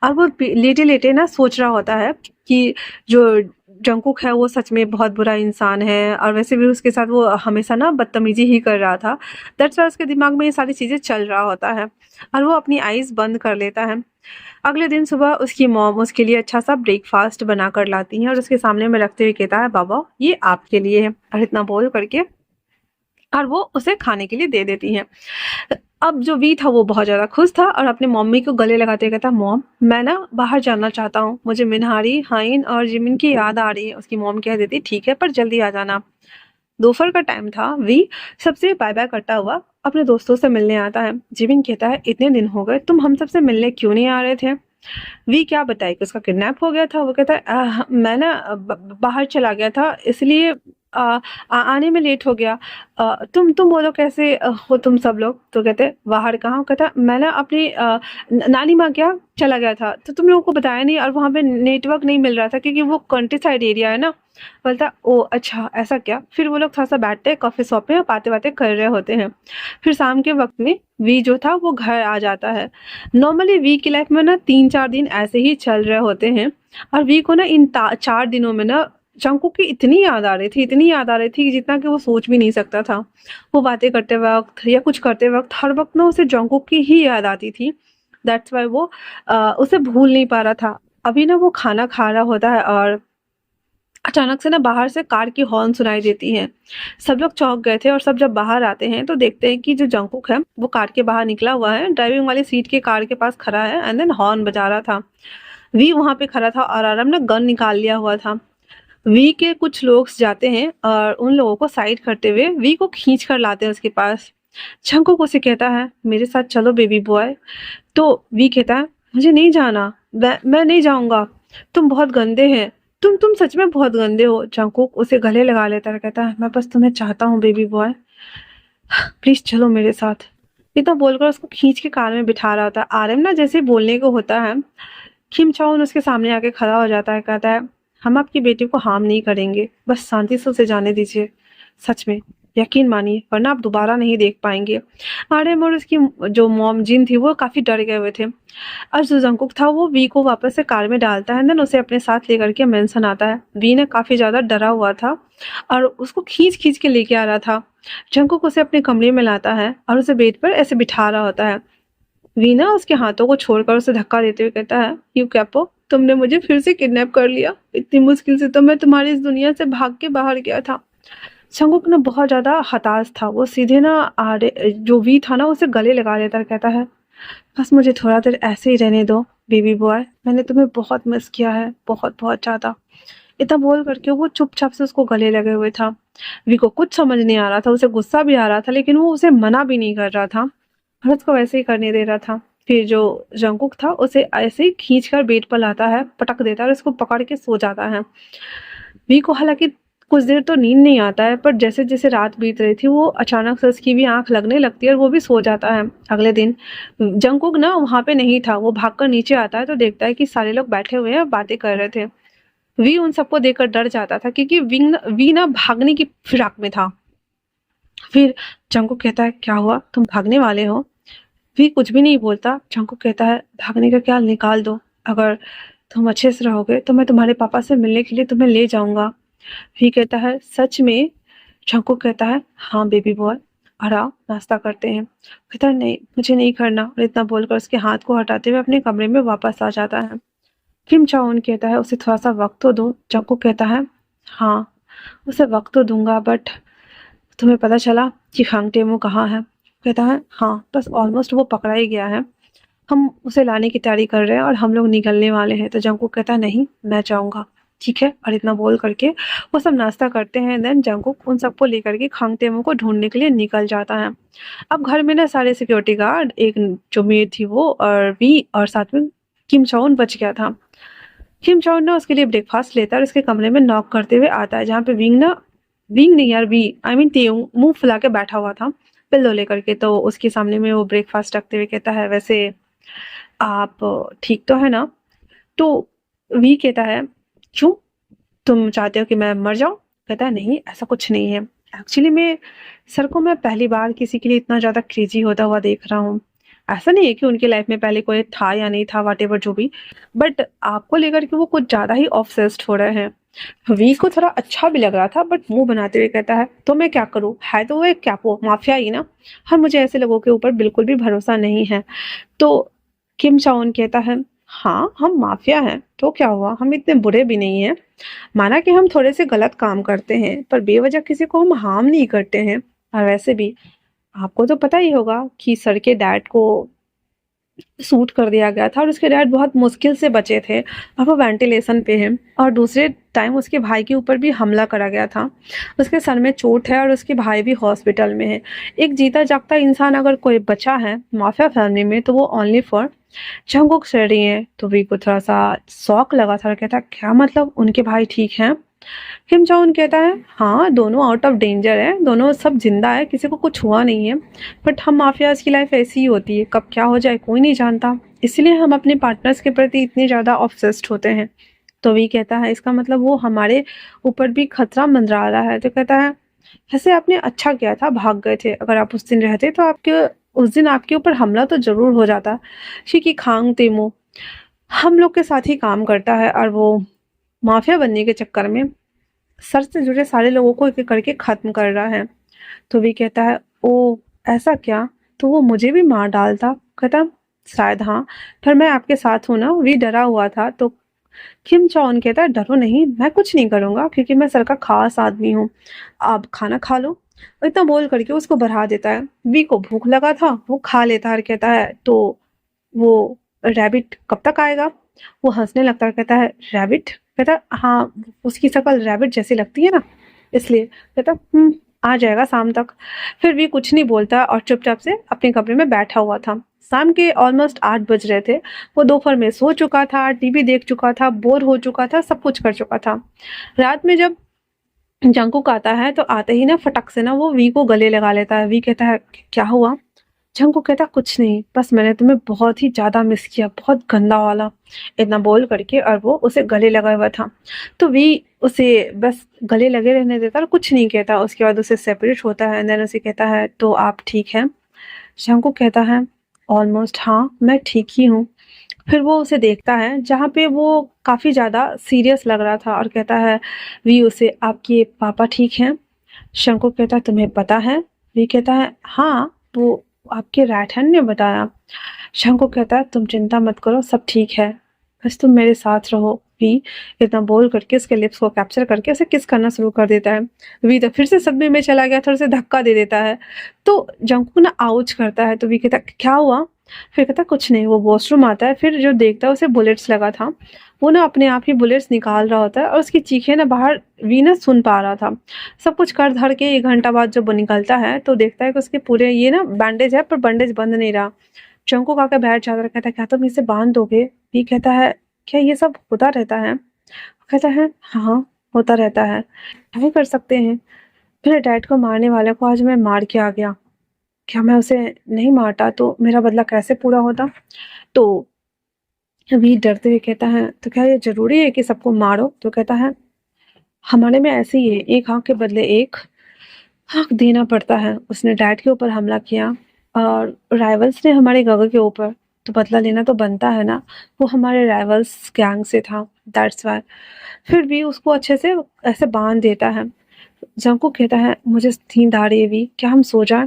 और वो लेटे लेटे ना सोच रहा होता है कि जो जंकुक है वो सच में बहुत बुरा इंसान है और वैसे भी उसके साथ वो हमेशा ना बदतमीजी ही कर रहा था। दैट्स वाई उसके दिमाग में ये सारी चीजें चल रहा होता है और वो अपनी आईज बंद कर लेता है। अगले दिन सुबह उसकी मॉम उसके लिए अच्छा सा ब्रेकफास्ट बना कर लाती है और उसके सामने में रखते हुए कहता है बाबा ये आपके लिए है, और इतना बोल करके और वो उसे खाने के लिए दे देती हैं। अब जो वी था वो बहुत ज़्यादा खुश था और अपने मम्मी को गले लगाते हुए कहता मॉम मैं ना बाहर जाना चाहता हूँ, मुझे मिनहारी हाइन और जिमिन की याद आ रही है। उसकी मॉम कह देती ठीक है पर जल्दी आ जाना। दोपहर का टाइम था। वी सबसे बाय बाय करता हुआ अपने दोस्तों से मिलने आता है। जिमिन कहता है इतने दिन हो गए तुम हम सबसे मिलने क्यों नहीं आ रहे थे? वी क्या बताए कि उसका किडनैप हो गया था। वो कहता है मैं ना बाहर चला गया था इसलिए आने में लेट हो गया। तुम बोलो कैसे हो तुम सब लोग? तो कहते बाहर कहाँ? कहता मैं ना अपनी नानी माँ क्या चला गया था तो तुम लोगों को बताया नहीं और वहाँ पे नेटवर्क नहीं मिल रहा था क्योंकि वो कंट्री साइड एरिया है ना। बोलता ओ अच्छा ऐसा क्या? फिर वो लोग थोड़ा सा बैठते हैं कॉफी शॉप में बातें बातें कर रहे होते हैं। फिर शाम के वक्त में वी जो था वो घर आ जाता है। नॉर्मली वी की लाइफ में ना 3-4 दिन ऐसे ही चल रहे होते हैं और वी को ना इन 4 दिनों में ना जंकुक की इतनी याद आ रही थी, इतनी याद आ रही थी कि जितना कि वो सोच भी नहीं सकता था। वो बातें करते वक्त या कुछ करते वक्त हर वक्त ना उसे जंकुक की ही याद आती थी। दैट्स वाई वो उसे भूल नहीं पा रहा था। अभी ना वो खाना खा रहा होता है और अचानक से ना बाहर से कार की हॉर्न सुनाई देती है। सब लोग चौंक गए थे और सब जब बाहर आते हैं तो देखते हैं कि जो जंगकुक है वो कार के बाहर निकला हुआ है, ड्राइविंग वाली सीट के कार के पास खड़ा है एंड देन हॉर्न बजा रहा था। वी वहां पे खड़ा था और आराम ने गन निकाल लिया हुआ था। वी के कुछ लोग जाते हैं और उन लोगों को साइड करते हुए वी को खींच कर लाते हैं उसके पास। जंगकुक उसे कहता है मेरे साथ चलो बेबी बॉय। तो वी कहता है मुझे नहीं जाना, मैं नहीं जाऊंगा, तुम बहुत गंदे हैं, तुम सच में बहुत गंदे हो। जंगकुक उसे गले लगा लेता है, कहता है मैं बस तुम्हें चाहता हूँ बेबी बॉय, प्लीज चलो मेरे साथ। इतना बोलकर उसको खींच के कार में बिठा रहा होता है। आरएम ना जैसे बोलने को होता है, किम चाउन उसके सामने आके खड़ा हो जाता है, कहता है हम आपकी बेटी को हार्म नहीं करेंगे, बस शांति से उसे जाने दीजिए। सच में यकीन मानिए वरना आप दोबारा नहीं देख पाएंगे। आरएम और उसकी जो मॉम जिन थी वो काफी डर गए हुए थे। अब जो जंगकुक था वो वी को वापस से कार में डालता है, देन उसे अपने साथ लेकर के मेंशन आता है। वी ने काफी ज्यादा डरा हुआ था और उसको खींच खींच के लेके आ रहा था। जंगकुक उसे अपने कमरे में लाता है और उसे बेड पर ऐसे बिठा रहा होता है। वीना उसके हाथों को छोड़कर उसे धक्का देते हुए कहता है यू कैपो, तुमने मुझे फिर से किडनैप कर लिया, इतनी मुश्किल से तो मैं तुम्हारी इस दुनिया से भाग के बाहर गया था। शंकुक ना बहुत ज्यादा हताश था, वो सीधे ना आरे जो वी था ना उसे गले लगा लेता है, कहता है बस मुझे थोड़ा देर ऐसे ही रहने दो बेबी बॉय, मैंने तुम्हें बहुत मिस किया है, बहुत बहुत ज्यादा। इतना बोल करके वो चुपचाप से उसको गले लगे हुए था। वी को कुछ समझ नहीं आ रहा था, उसे गुस्सा भी आ रहा था लेकिन वो उसे मना भी नहीं कर रहा था और उसको वैसे ही करने दे रहा था। फिर जो जंकुक था उसे ऐसे ही खींच कर बेड पर लाता है, पटक देता है और उसको पकड़ के सो जाता है। वी को हालांकि कुछ देर तो नींद नहीं आता है, पर जैसे जैसे रात बीत रही थी वो अचानक से उसकी भी आंख लगने लगती है और वो भी सो जाता है। अगले दिन जंकुक ना वहां पे नहीं था, वो भागकर नीचे आता है तो देखता है कि सारे लोग बैठे हुए हैं बातें कर रहे थे। वी उन सबको देखकर डर जाता था क्योंकि वी ना भागने की फिराक में था। फिर जंकुक कहता है क्या हुआ, तुम भागने वाले हो? वी कुछ भी नहीं बोलता। जंकुक कहता है भागने का ख्याल निकाल दो, अगर तुम अच्छे से रहोगे तो मैं तुम्हारे पापा से मिलने के लिए तुम्हें ले जाऊंगा। वी कहता है सच में? जंकुक कहता है हाँ बेबी बॉय, और आओ नाश्ता करते हैं। कहता है नहीं मुझे नहीं करना, और इतना बोलकर उसके हाथ को हटाते हुए अपने कमरे में वापस आ जाता है। किम चाउन कहता है उसे थोड़ा सा वक्त तो दो। जंकुक कहता है हाँ उसे वक्त तो दूंगा, बट तुम्हें पता चला कि खांग टेमो कहाँ है? कहता है हाँ बस ऑलमोस्ट वो पकड़ा ही गया है, हम उसे लाने की तैयारी कर रहे हैं और हम लोग निकलने वाले हैं। तो जंकुक कहता है नहीं मैं जाऊंगा, ठीक है, और इतना बोल करके वो सब नाश्ता करते हैं। देन जंकुक उन सबको लेकर के खांग टेमो को ढूंढने के लिए निकल जाता है। अब घर में ना सारे सिक्योरिटी गार्ड, एक जो मेड थी वो और वी और साथ में किम चौन बच गया था। किम चौन ना उसके लिए ब्रेकफास्ट लेता है और उसके कमरे में नॉक करते हुए आता है, जहाँ पे विंग नहीं यार, वी आई मीन तेऊ मुंह फुला के बैठा हुआ था पिल्लो लेकर के। तो उसके सामने में वो ब्रेकफास्ट रखते हुए कहता है वैसे आप ठीक तो है ना? तो वी कहता है क्यों, तुम चाहते हो कि मैं मर जाऊं? कहता है नहीं ऐसा कुछ नहीं है, एक्चुअली मैं सर को मैं पहली बार किसी के लिए इतना ज्यादा क्रेजी होता हुआ देख रहा हूँ। ऐसा नहीं है कि उनकी लाइफ में पहले कोई था या नहीं था, वॉटेवर जो भी, बट आपको लेकर के वो कुछ ज्यादा ही ऑब्सेस्ड हो रहे हैं। वी को थोड़ा अच्छा भी लग रहा था बट मुंह बनाते हुए कहता है तो मैं क्या करूं, है तो वो एक कैपो माफिया ही ना, और मुझे ऐसे लोगों के ऊपर बिल्कुल भी भरोसा नहीं है। तो किम चाउन कहता है हाँ हम माफिया हैं तो क्या हुआ, हम इतने बुरे भी नहीं हैं, माना कि हम थोड़े से गलत काम करते हैं पर बेवजह किसी को हम हार्म नहीं करते हैं। और वैसे भी आपको तो पता ही होगा कि सर के डैड को सूट कर दिया गया था और उसके डैड बहुत मुश्किल से बचे थे और वो वेंटिलेशन पे है, और दूसरे टाइम उसके भाई के ऊपर भी हमला करा गया था, उसके सर में चोट है और उसके भाई भी हॉस्पिटल में है। एक जीता जागता इंसान अगर कोई बचा है माफिया फैमिली में तो वो ओनली फॉर जंगकुक शेरी है। तो वी को थोड़ा सा शौक लगा था और कहता क्या मतलब उनके भाई ठीक हैं? किम जॉन कहता है हाँ दोनों आउट ऑफ डेंजर है, दोनों सब जिंदा है, किसी को कुछ हुआ नहीं है, बट हम माफियाज की लाइफ ऐसी ही होती है, कब क्या हो जाए कोई नहीं जानता, इसलिए हम अपने पार्टनर्स के प्रति इतने ज्यादा ऑब्सेस्ड होते हैं। तो वही कहता है इसका मतलब वो हमारे ऊपर भी खतरा मंडरा रहा है। तो कहता है वैसे आपने अच्छा किया था भाग गए थे, अगर आप उस दिन रहते तो आपके उस दिन आपके ऊपर हमला तो जरूर हो जाता, क्योंकि खांग तेमो हम लोग के साथ ही काम करता है और वो माफिया बनने के चक्कर में सर से जुड़े सारे लोगों को एक एक करके खत्म कर रहा है। तो भी कहता है ओ ऐसा क्या, तो वो मुझे भी मार डालता। कहता शायद हाँ, पर मैं आपके साथ हूँ ना। वी डरा हुआ था तो किम चौन कहता है डरो नहीं, मैं कुछ नहीं करूंगा क्योंकि मैं सर का खास आदमी हूँ, आप खाना खा लो। और इतना बोल करके उसको बढ़ा देता है। वी को भूख लगा था, वो खा लेता है और कहता है तो वो रैबिट कब तक आएगा। वो हंसने लगता है, कहता है रैबिट, कहता है हाँ, उसकी शक्ल रैबिट जैसी लगती है ना, इसलिए। कहता आ जाएगा शाम तक। फिर भी कुछ नहीं बोलता और चुपचाप से अपने कमरे में बैठा हुआ था। शाम के ऑलमोस्ट 8 बज रहे थे। वो दोपहर में सो चुका था, टीवी देख चुका था, बोर हो चुका था, सब कुछ कर चुका था। रात में जब जंकुक आता है तो आते ही ना फटक से ना वो वी को गले लगा लेता है। वी कहता है क्या हुआ। जंकुक कहता कुछ नहीं, बस मैंने तुम्हें बहुत ही ज्यादा मिस किया, बहुत गंदा वाला, इतना बोल करके और वो उसे गले लगा हुआ था। तो वी उसे बस गले लगे रहने देता और कुछ नहीं कहता। उसके बाद उसे सेपरेट होता है, देन उसे कहता है तो आप ठीक हैं। जंकुक कहता है ऑलमोस्ट हाँ, मैं ठीक ही हूँ। फिर वो उसे देखता है जहाँ पे वो काफी ज्यादा सीरियस लग रहा था और कहता है वी उसे आपके पापा ठीक हैं। शंकु कहता है तुम्हें पता है। वी कहता है हाँ, वो आपके राइट हैंड ने बताया। शंकु कहता है तुम चिंता मत करो, सब ठीक है, बस तुम मेरे साथ रहो। वी इतना बोल करके उसके लिप्स को कैप्चर करके उसे किस करना शुरू कर देता है। वी तो फिर से सदमे में चला गया था, उसे धक्का दे देता है। तो जंकु ना आउच करता है। तो वी कहता है क्या हुआ। फिर कहता कुछ नहीं। वो वॉशरूम आता है, फिर जो देखता है उसे बुलेट्स लगा था। वो ना अपने आप ही बुलेट्स निकाल रहा होता है और उसकी चीखें ना बाहर वी ना सुन पा रहा था। सब कुछ कर धर के 1 घंटा बाद जब वो निकलता है तो देखता है कि उसके पूरे ये ना बैंडेज है, पर बैंडेज बंद नहीं रहा। चंकू काका बैठ जाता है, कहता है क्या तुम इसे बांध दोगे। वी कहता है क्या ये सब होता रहता है। कहता है हाँ, होता रहता है, क्या ही कर सकते हैं। मेरे डैड को मारने वाले को आज मैं मार के आ गया, क्या मैं उसे नहीं मारता तो मेरा बदला कैसे पूरा होता। तो वी डरते हुए कहता है तो क्या ये जरूरी है कि सबको मारो। तो कहता है हमारे में ऐसे ही है, एक आंख के बदले एक आंख देना पड़ता है। उसने डैड के ऊपर हमला किया और राइवल्स ने हमारे गगर के ऊपर, तो बदला लेना तो बनता है ना। वो हमारे राइवल्स गैंग से था, दैट्स वाई। फिर भी उसको अच्छे से ऐसे बांध देता है। जंकुक कहता है मुझे नींद आ रही है वी, क्या हम सो जाएं।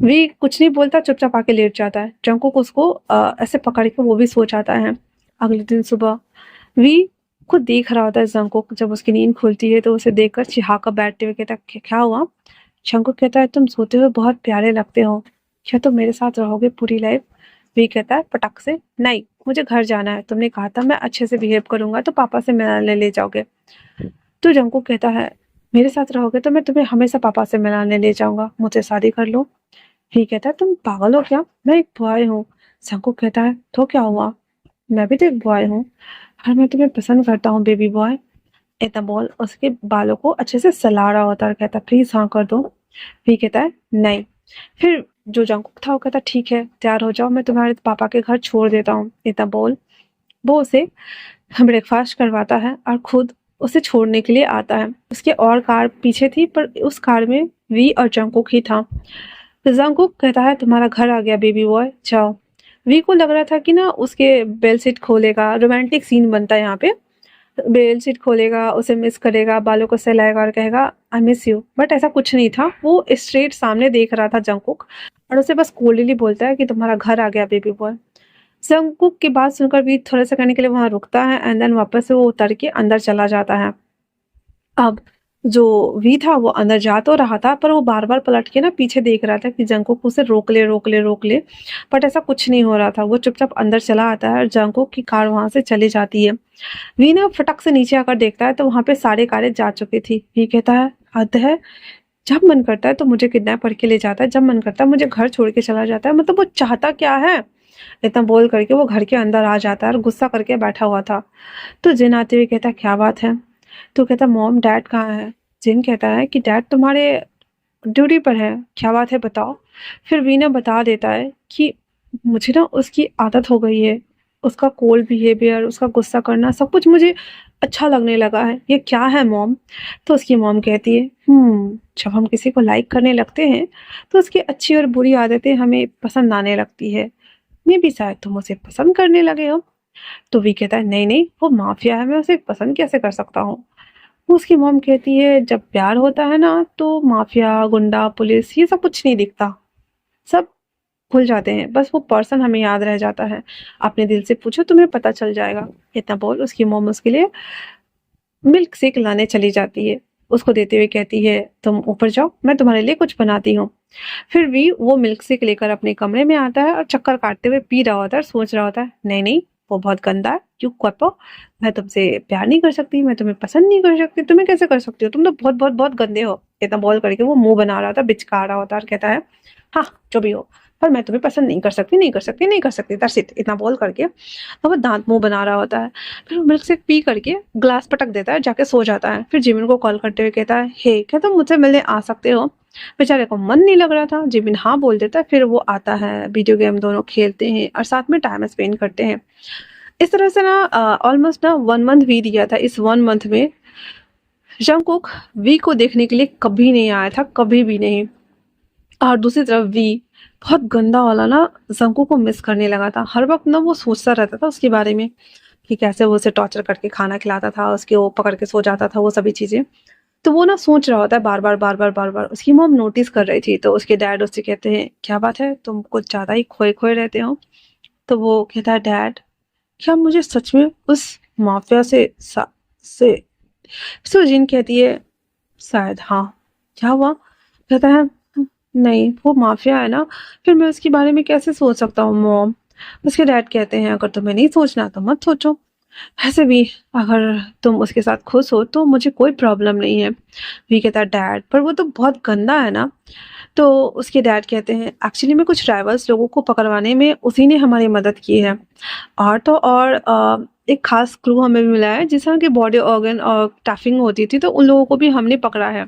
वी कुछ नहीं बोलता, चुपचाप आके लेट जाता है। जंकुक उसको ऐसे पकड़ के वो भी सो जाता है। अगले दिन सुबह वी को देख रहा होता है जंकुक। जब उसकी नींद खुलती है तो उसे देखकर चिढ़ाकर बैठते हुए कहता है क्या हुआ। शंकुक कहता है तुम सोते हुए बहुत प्यारे लगते हो, क्या तुम मेरे साथ रहोगे पूरी लाइफ। वी कहता है पटक से नहीं, मुझे घर जाना है, तुमने कहा था मैं अच्छे से बिहेव करूंगा तो पापा से मिलाने ले जाओगे। तो जंकुक कहता है मेरे साथ रहोगे तो मैं तुम्हें हमेशा पापा से मिलाने ले जाऊंगा, मुझसे शादी कर लो। वी कहता है तुम पागल हो क्या, मैं एक बॉय हूँ। जंकुक कहता है तो क्या हुआ, मैं भी तो एक बॉय हूँ और मैं तुम्हें पसंद करता हूँ बेबी बॉय। इतना बोल उसके बालों को अच्छे से सला रहा होता है और कहता प्लीज हाँ कर दो। वी कहता है नहीं। फिर जो जंकुक था वो कहता ठीक है तैयार हो जाओ, मैं तुम्हारे पापा के घर छोड़ देता हूँ। इतना बोल वो उसे ब्रेकफास्ट करवाता है और खुद उसे छोड़ने के लिए आता है। उसके और कार पीछे थी पर उस कार में वी और जंकुक ही था। तो जंकुक कहता है तुम्हारा घर आ गया बेबी बॉय, जाओ। वी को लग रहा था कि ना उसके बेल सीट खोलेगा, रोमांटिक सीन बनता है यहाँ पे। बेल शीट खोलेगा, उसे मिस करेगा, बालों को सहलाएगा और कहेगा आई मिस यू, बट ऐसा कुछ नहीं था। वो स्ट्रेट सामने देख रहा था जंकुक और उसे बस कोल्डली बोलता है कि तुम्हारा घर आ गया बेबी बॉय। जंकुक की बात सुनकर भी थोड़ा सा करने के लिए वहां रुकता है एंड देन वापस से वो उतर के अंदर चला जाता है। अब जो वी था वो अंदर जा तो रहा था पर वो बार बार पलट के ना पीछे देख रहा था कि जंकुक उसे रोक ले रोक ले रोक ले, बट ऐसा कुछ नहीं हो रहा था। वो चुपचाप अंदर चला आता है और जंकुक की कार वहां से चली जाती है। वी ना फटक से नीचे आकर देखता है तो वहां पे सारे कारें जा चुकी थी। वी कहता है हद है, जब मन करता है तो मुझे किडनैप करके ले जाता है, जब मन करता है मुझे घर छोड़ के चला जाता है, मतलब वो चाहता क्या है। इतना बोल करके वो घर के अंदर आ जाता है और गुस्सा करके बैठा हुआ था। तो जिन आते हुए कहता है क्या बात है। तो कहता मॉम डैड कहाँ है। जिन कहता है कि डैड तुम्हारे ड्यूटी पर है, क्या बात है बताओ। फिर वीना बता देता है कि मुझे ना उसकी आदत हो गई है, उसका कोल्ड बिहेवियर, उसका गुस्सा करना, सब कुछ मुझे अच्छा लगने लगा है। ये क्या है मॉम। तो उसकी मॉम कहती है जब हम किसी को लाइक करने लगते हैं तो उसकी अच्छी और बुरी आदतें हमें पसंद आने लगती है, मे भी शायद तुम उसे पसंद करने लगे हो। तो वी कहता है नहीं नहीं, वो माफिया है, मैं उसे पसंद कैसे कर सकता हूँ। उसकी मॉम कहती है जब प्यार होता है ना तो माफिया गुंडा पुलिस ये सब कुछ नहीं दिखता, सब भूल जाते हैं, बस वो पर्सन हमें याद रह जाता है। अपने दिल से पूछो, तुम्हें पता चल जाएगा। इतना बोल उसकी मॉम उसके लिए मिल्क शेक लाने चली जाती है। उसको देते हुए कहती है, तुम ऊपर जाओ, मैं तुम्हारे लिए कुछ बनाती हूँ। फिर भी वो मिल्क शेक लेकर अपने कमरे में आता है और चक्कर काटते हुए पी रहा होता है और सोच रहा होता है, नहीं नहीं, वो बहुत गंदा है, क्यों कपो, मैं तुमसे प्यार नहीं कर सकती, मैं तुम्हें पसंद नहीं कर सकती, तुम्हें कैसे कर सकती हो, तुम तो बहुत बहुत बहुत गंदे हो। इतना बोल करके वो मुंह बना रहा था, बिचका रहा होता है और कहता है, हाँ जो भी हो, पर मैं तुम्हें पसंद नहीं कर सकती, नहीं कर सकती, नहीं कर सकती, दैट्स इट। इतना बोल करके तो वो दांत मुंह बना रहा होता है। फिर वो मिल्क शेक पी करके ग्लास पटक देता है, जाके सो जाता है। फिर जिमिन को कॉल करते हुए कहता है, हे क्या तुम मुझसे मिलने आ सकते हो। बेचारे को मन नहीं लग रहा था, जिमिन हाँ बोल देता है। फिर वो आता है, वीडियो गेम दोनों खेलते हैं और साथ में टाइम स्पेंड करते हैं। इस तरह से ना ऑलमोस्ट ना 1 मंथ बीत गया था। इस 1 मंथ में जंगकुक वी को देखने के लिए कभी नहीं आया था, कभी भी नहीं। और दूसरी तरफ वी बहुत गंदा वाला ना जंगकुक को मिस करने लगा था। हर वक्त ना वो सोचता रहता था उसके बारे में कि कैसे वो उसे टॉर्चर करके खाना खिलाता था, उसके वो पकड़ के सो जाता था, वो सभी चीजें। तो वो ना सोच रहा होता है बार बार बार बार बार बार। उसकी मॉम नोटिस कर रही थी, तो उसके डैड उससे कहते हैं, क्या बात है, तुम कुछ ज्यादा ही खोए खोए रहते हो। तो वो कहता है, डैड क्या मुझे सच में उस माफिया से सुजीन कहती है, शायद हाँ। क्या हुआ? कहता है, नहीं वो माफिया है ना, फिर मैं उसके बारे में कैसे सोच सकता हूँ मॉम। उसके डैड कहते हैं, अगर तुम्हें नहीं सोचना तो मत सोचो, ऐसे भी अगर तुम उसके साथ खुश हो तो मुझे कोई प्रॉब्लम नहीं है। वी कहता है, डैड पर वो तो बहुत गंदा है ना। तो उसके डैड कहते हैं, एक्चुअली में कुछ राइवल्स लोगों को पकड़वाने में उसी ने हमारी मदद की है। और तो और एक खास क्रू हमें भी मिला है जिसमें कि बॉडी ऑर्गन और टैफिंग होती थी, तो उन लोगों को भी हमने पकड़ा है।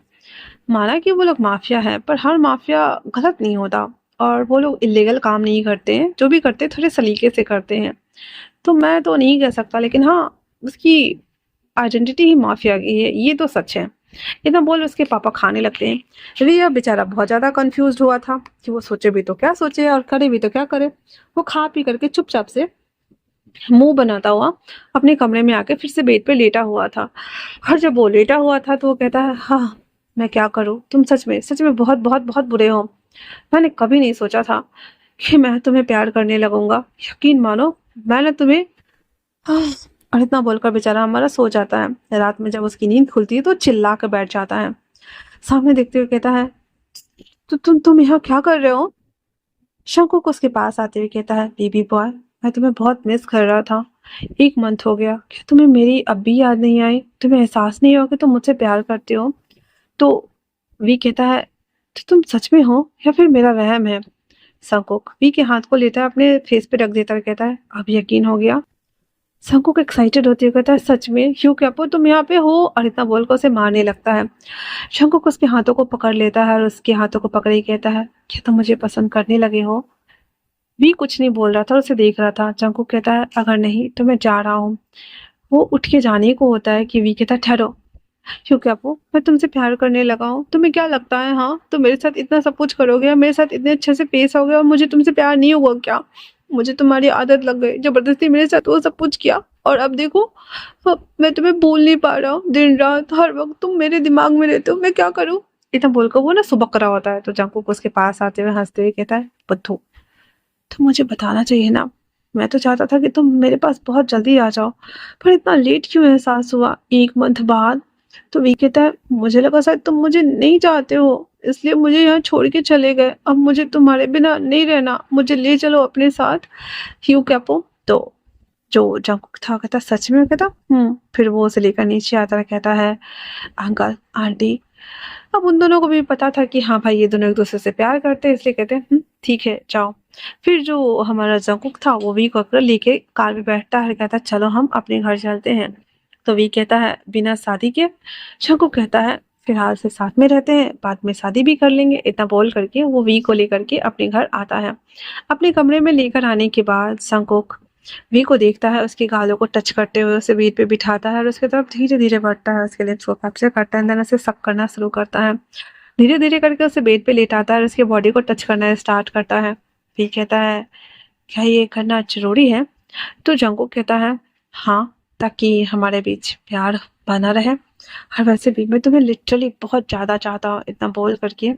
माना कि वो लोग माफिया है, पर हर माफिया गलत नहीं होता, और वो लोग इलीगल काम नहीं करते हैं, जो भी करते हैं थोड़े सलीके से करते हैं। तो मैं तो नहीं कह सकता, लेकिन हाँ उसकी आइडेंटिटी ही माफिया की है, ये तो सच है। इतना बोल उसके पापा खाने लगते हैं। रिया बेचारा बहुत ज्यादा कंफ्यूज हुआ था कि वो सोचे भी तो क्या सोचे और करे भी तो क्या करे। वो खा पी करके चुपचाप से मुंह बनाता हुआ अपने कमरे में आके फिर से बेड पे लेटा हुआ था। और जब वो लेटा हुआ था तो वो कहता है, हाँ मैं क्या करूं, तुम सच में बहुत बहुत बहुत बुरे हो। मैंने कभी नहीं सोचा था कि मैं तुम्हें प्यार करने लगूंगा, यकीन मानो मैंने तुम्हें। आह, और इतना बोलकर बेचारा हमारा सो जाता है। रात में जब उसकी नींद खुलती है तो चिल्ला कर बैठ जाता है। सामने देखते हुए कहता है, तो तुम यहाँ क्या कर रहे हो। शंकुक उसके पास आते हुए कहता है, बेबी बॉय मैं तुम्हें बहुत मिस कर रहा था, 1 मंथ हो गया, क्या तुम्हें मेरी अब भी याद नहीं आई, तुम्हें एहसास नहीं हुआ कि तुम मुझसे प्यार करते हो। तो वी कहता है, तो तुम सच में हो या फिर मेरा वहम है। शंकुक वी के हाथ को लेता है, अपने फेस पे रख देता है, कहता है, अब यकीन हो गया। शंकुक एक्साइटेड होती है, कहता है, सच में क्यों कैपो तुम यहाँ पे हो, और इतना बोलकर उसे मारने लगता है। शंकुक उसके हाथों को पकड़ लेता है और उसके हाथों को पकड़े ही कहता है, क्या तुम मुझे पसंद करने लगे हो। वी कुछ नहीं बोल रहा था, उसे देख रहा था। जंकुक कहता है, अगर नहीं तो मैं जा रहा हूँ। वो उठ के जाने को होता है कि वी कहता है, ठहरो, क्योंकि आपको मैं तुमसे प्यार करने लगा हूँ, तुम्हें क्या लगता है, हाँ तुम मेरे साथ इतना सब कुछ करोगे, मेरे साथ इतने अच्छे से पेश हो गए और मुझे तुमसे प्यार नहीं होगा क्या। मुझे तुम्हारी आदत लग गई, जबरदस्ती मेरे साथ वो सब कुछ किया, और अब देखो अब मैं तुम्हें बोल नहीं पा रहा हूँ, दिन रात हर वक्त तुम मेरे दिमाग में रहते हो, मैं क्या करूँ। इतना बोलकर वो ना सुबक रहा होता है। तो जंकुक उसके पास आते हुए हंसते हुए कहता है, बुद्धू तुम मुझे बताना चाहिए ना, मैं तो चाहता था कि तुम मेरे पास बहुत जल्दी आ जाओ, पर इतना लेट क्यों एहसास हुआ 1 मंथ बाद। तो वी कहता है, मुझे लगा शायद तुम मुझे नहीं चाहते हो, इसलिए मुझे यहाँ छोड़ के चले गए, अब मुझे तुम्हारे बिना नहीं रहना, मुझे ले चलो अपने साथ ह्यू कैपो। तो जो जंकुक था कहता, सच में, कहता फिर वो उसे लेकर नीचे आता है, कहता है, अंकल आंटी। अब उन दोनों को भी पता था कि हाँ भाई ये दोनों एक दूसरे से प्यार करते हैं, इसलिए कहते हैं, ठीक है जाओ। फिर जो हमारा जंकुक था वो वी को अपना लेके कार में बैठता है, कहता है, चलो हम अपने घर चलते हैं। तो वी कहता है, बिना शादी के। जंकुक कहता है, फिलहाल से साथ में रहते हैं, बाद में शादी भी कर लेंगे। इतना बोल करके वो वी को लेकर के अपने घर आता है। अपने कमरे में लेकर आने के बाद जंकुक वी को देखता है, उसके गालों को टच करते हुए उसे बेड पे बिठाता है और उसके तरफ धीरे धीरे बढ़ता है, उसके लिप्स को कैप्चर करता है, देन उसे सक करना शुरू करता है। धीरे धीरे करके उसे बेड पे लेटाता है और उसके बॉडी को टच करना स्टार्ट करता है। वी कहता है, क्या ये करना जरूरी है। तो जंकुक कहता है, हाँ ताकि हमारे बीच प्यार बना रहे। और वैसे भी मैं तुम्हें लिटरली बहुत ज़्यादा चाहता हूँ, इतना बोल करके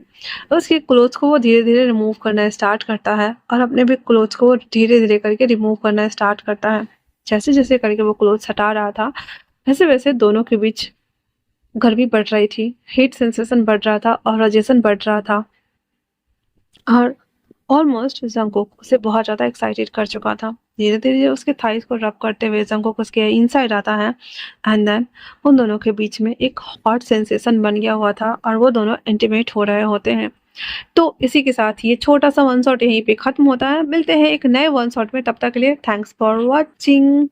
उसके क्लोथ्स को वो धीरे धीरे रिमूव करना स्टार्ट करता है और अपने भी क्लोथ्स को वो धीरे धीरे करके रिमूव करना स्टार्ट करता है। जैसे जैसे करके वो क्लोथ्स हटा रहा था, वैसे वैसे दोनों के बीच गर्मी बढ़ रही थी, हीट सेंसेशन बढ़ रहा था और रजेशन बढ़ रहा था। और ऑलमोस्ट जंगकुक उसे बहुत ज़्यादा एक्साइटेड कर चुका था। धीरे धीरे उसके थाइस को रब करते हुए जंगकुक उसके इनसाइड आता है एंड देन उन दोनों के बीच में एक हॉट सेंसेशन बन गया हुआ था और वो दोनों इंटीमेट हो रहे होते हैं। तो इसी के साथ ये छोटा सा वन शॉट यहीं पे खत्म होता है। मिलते हैं एक नए वन शॉट में, तब तक के लिए थैंक्स फॉर वॉचिंग।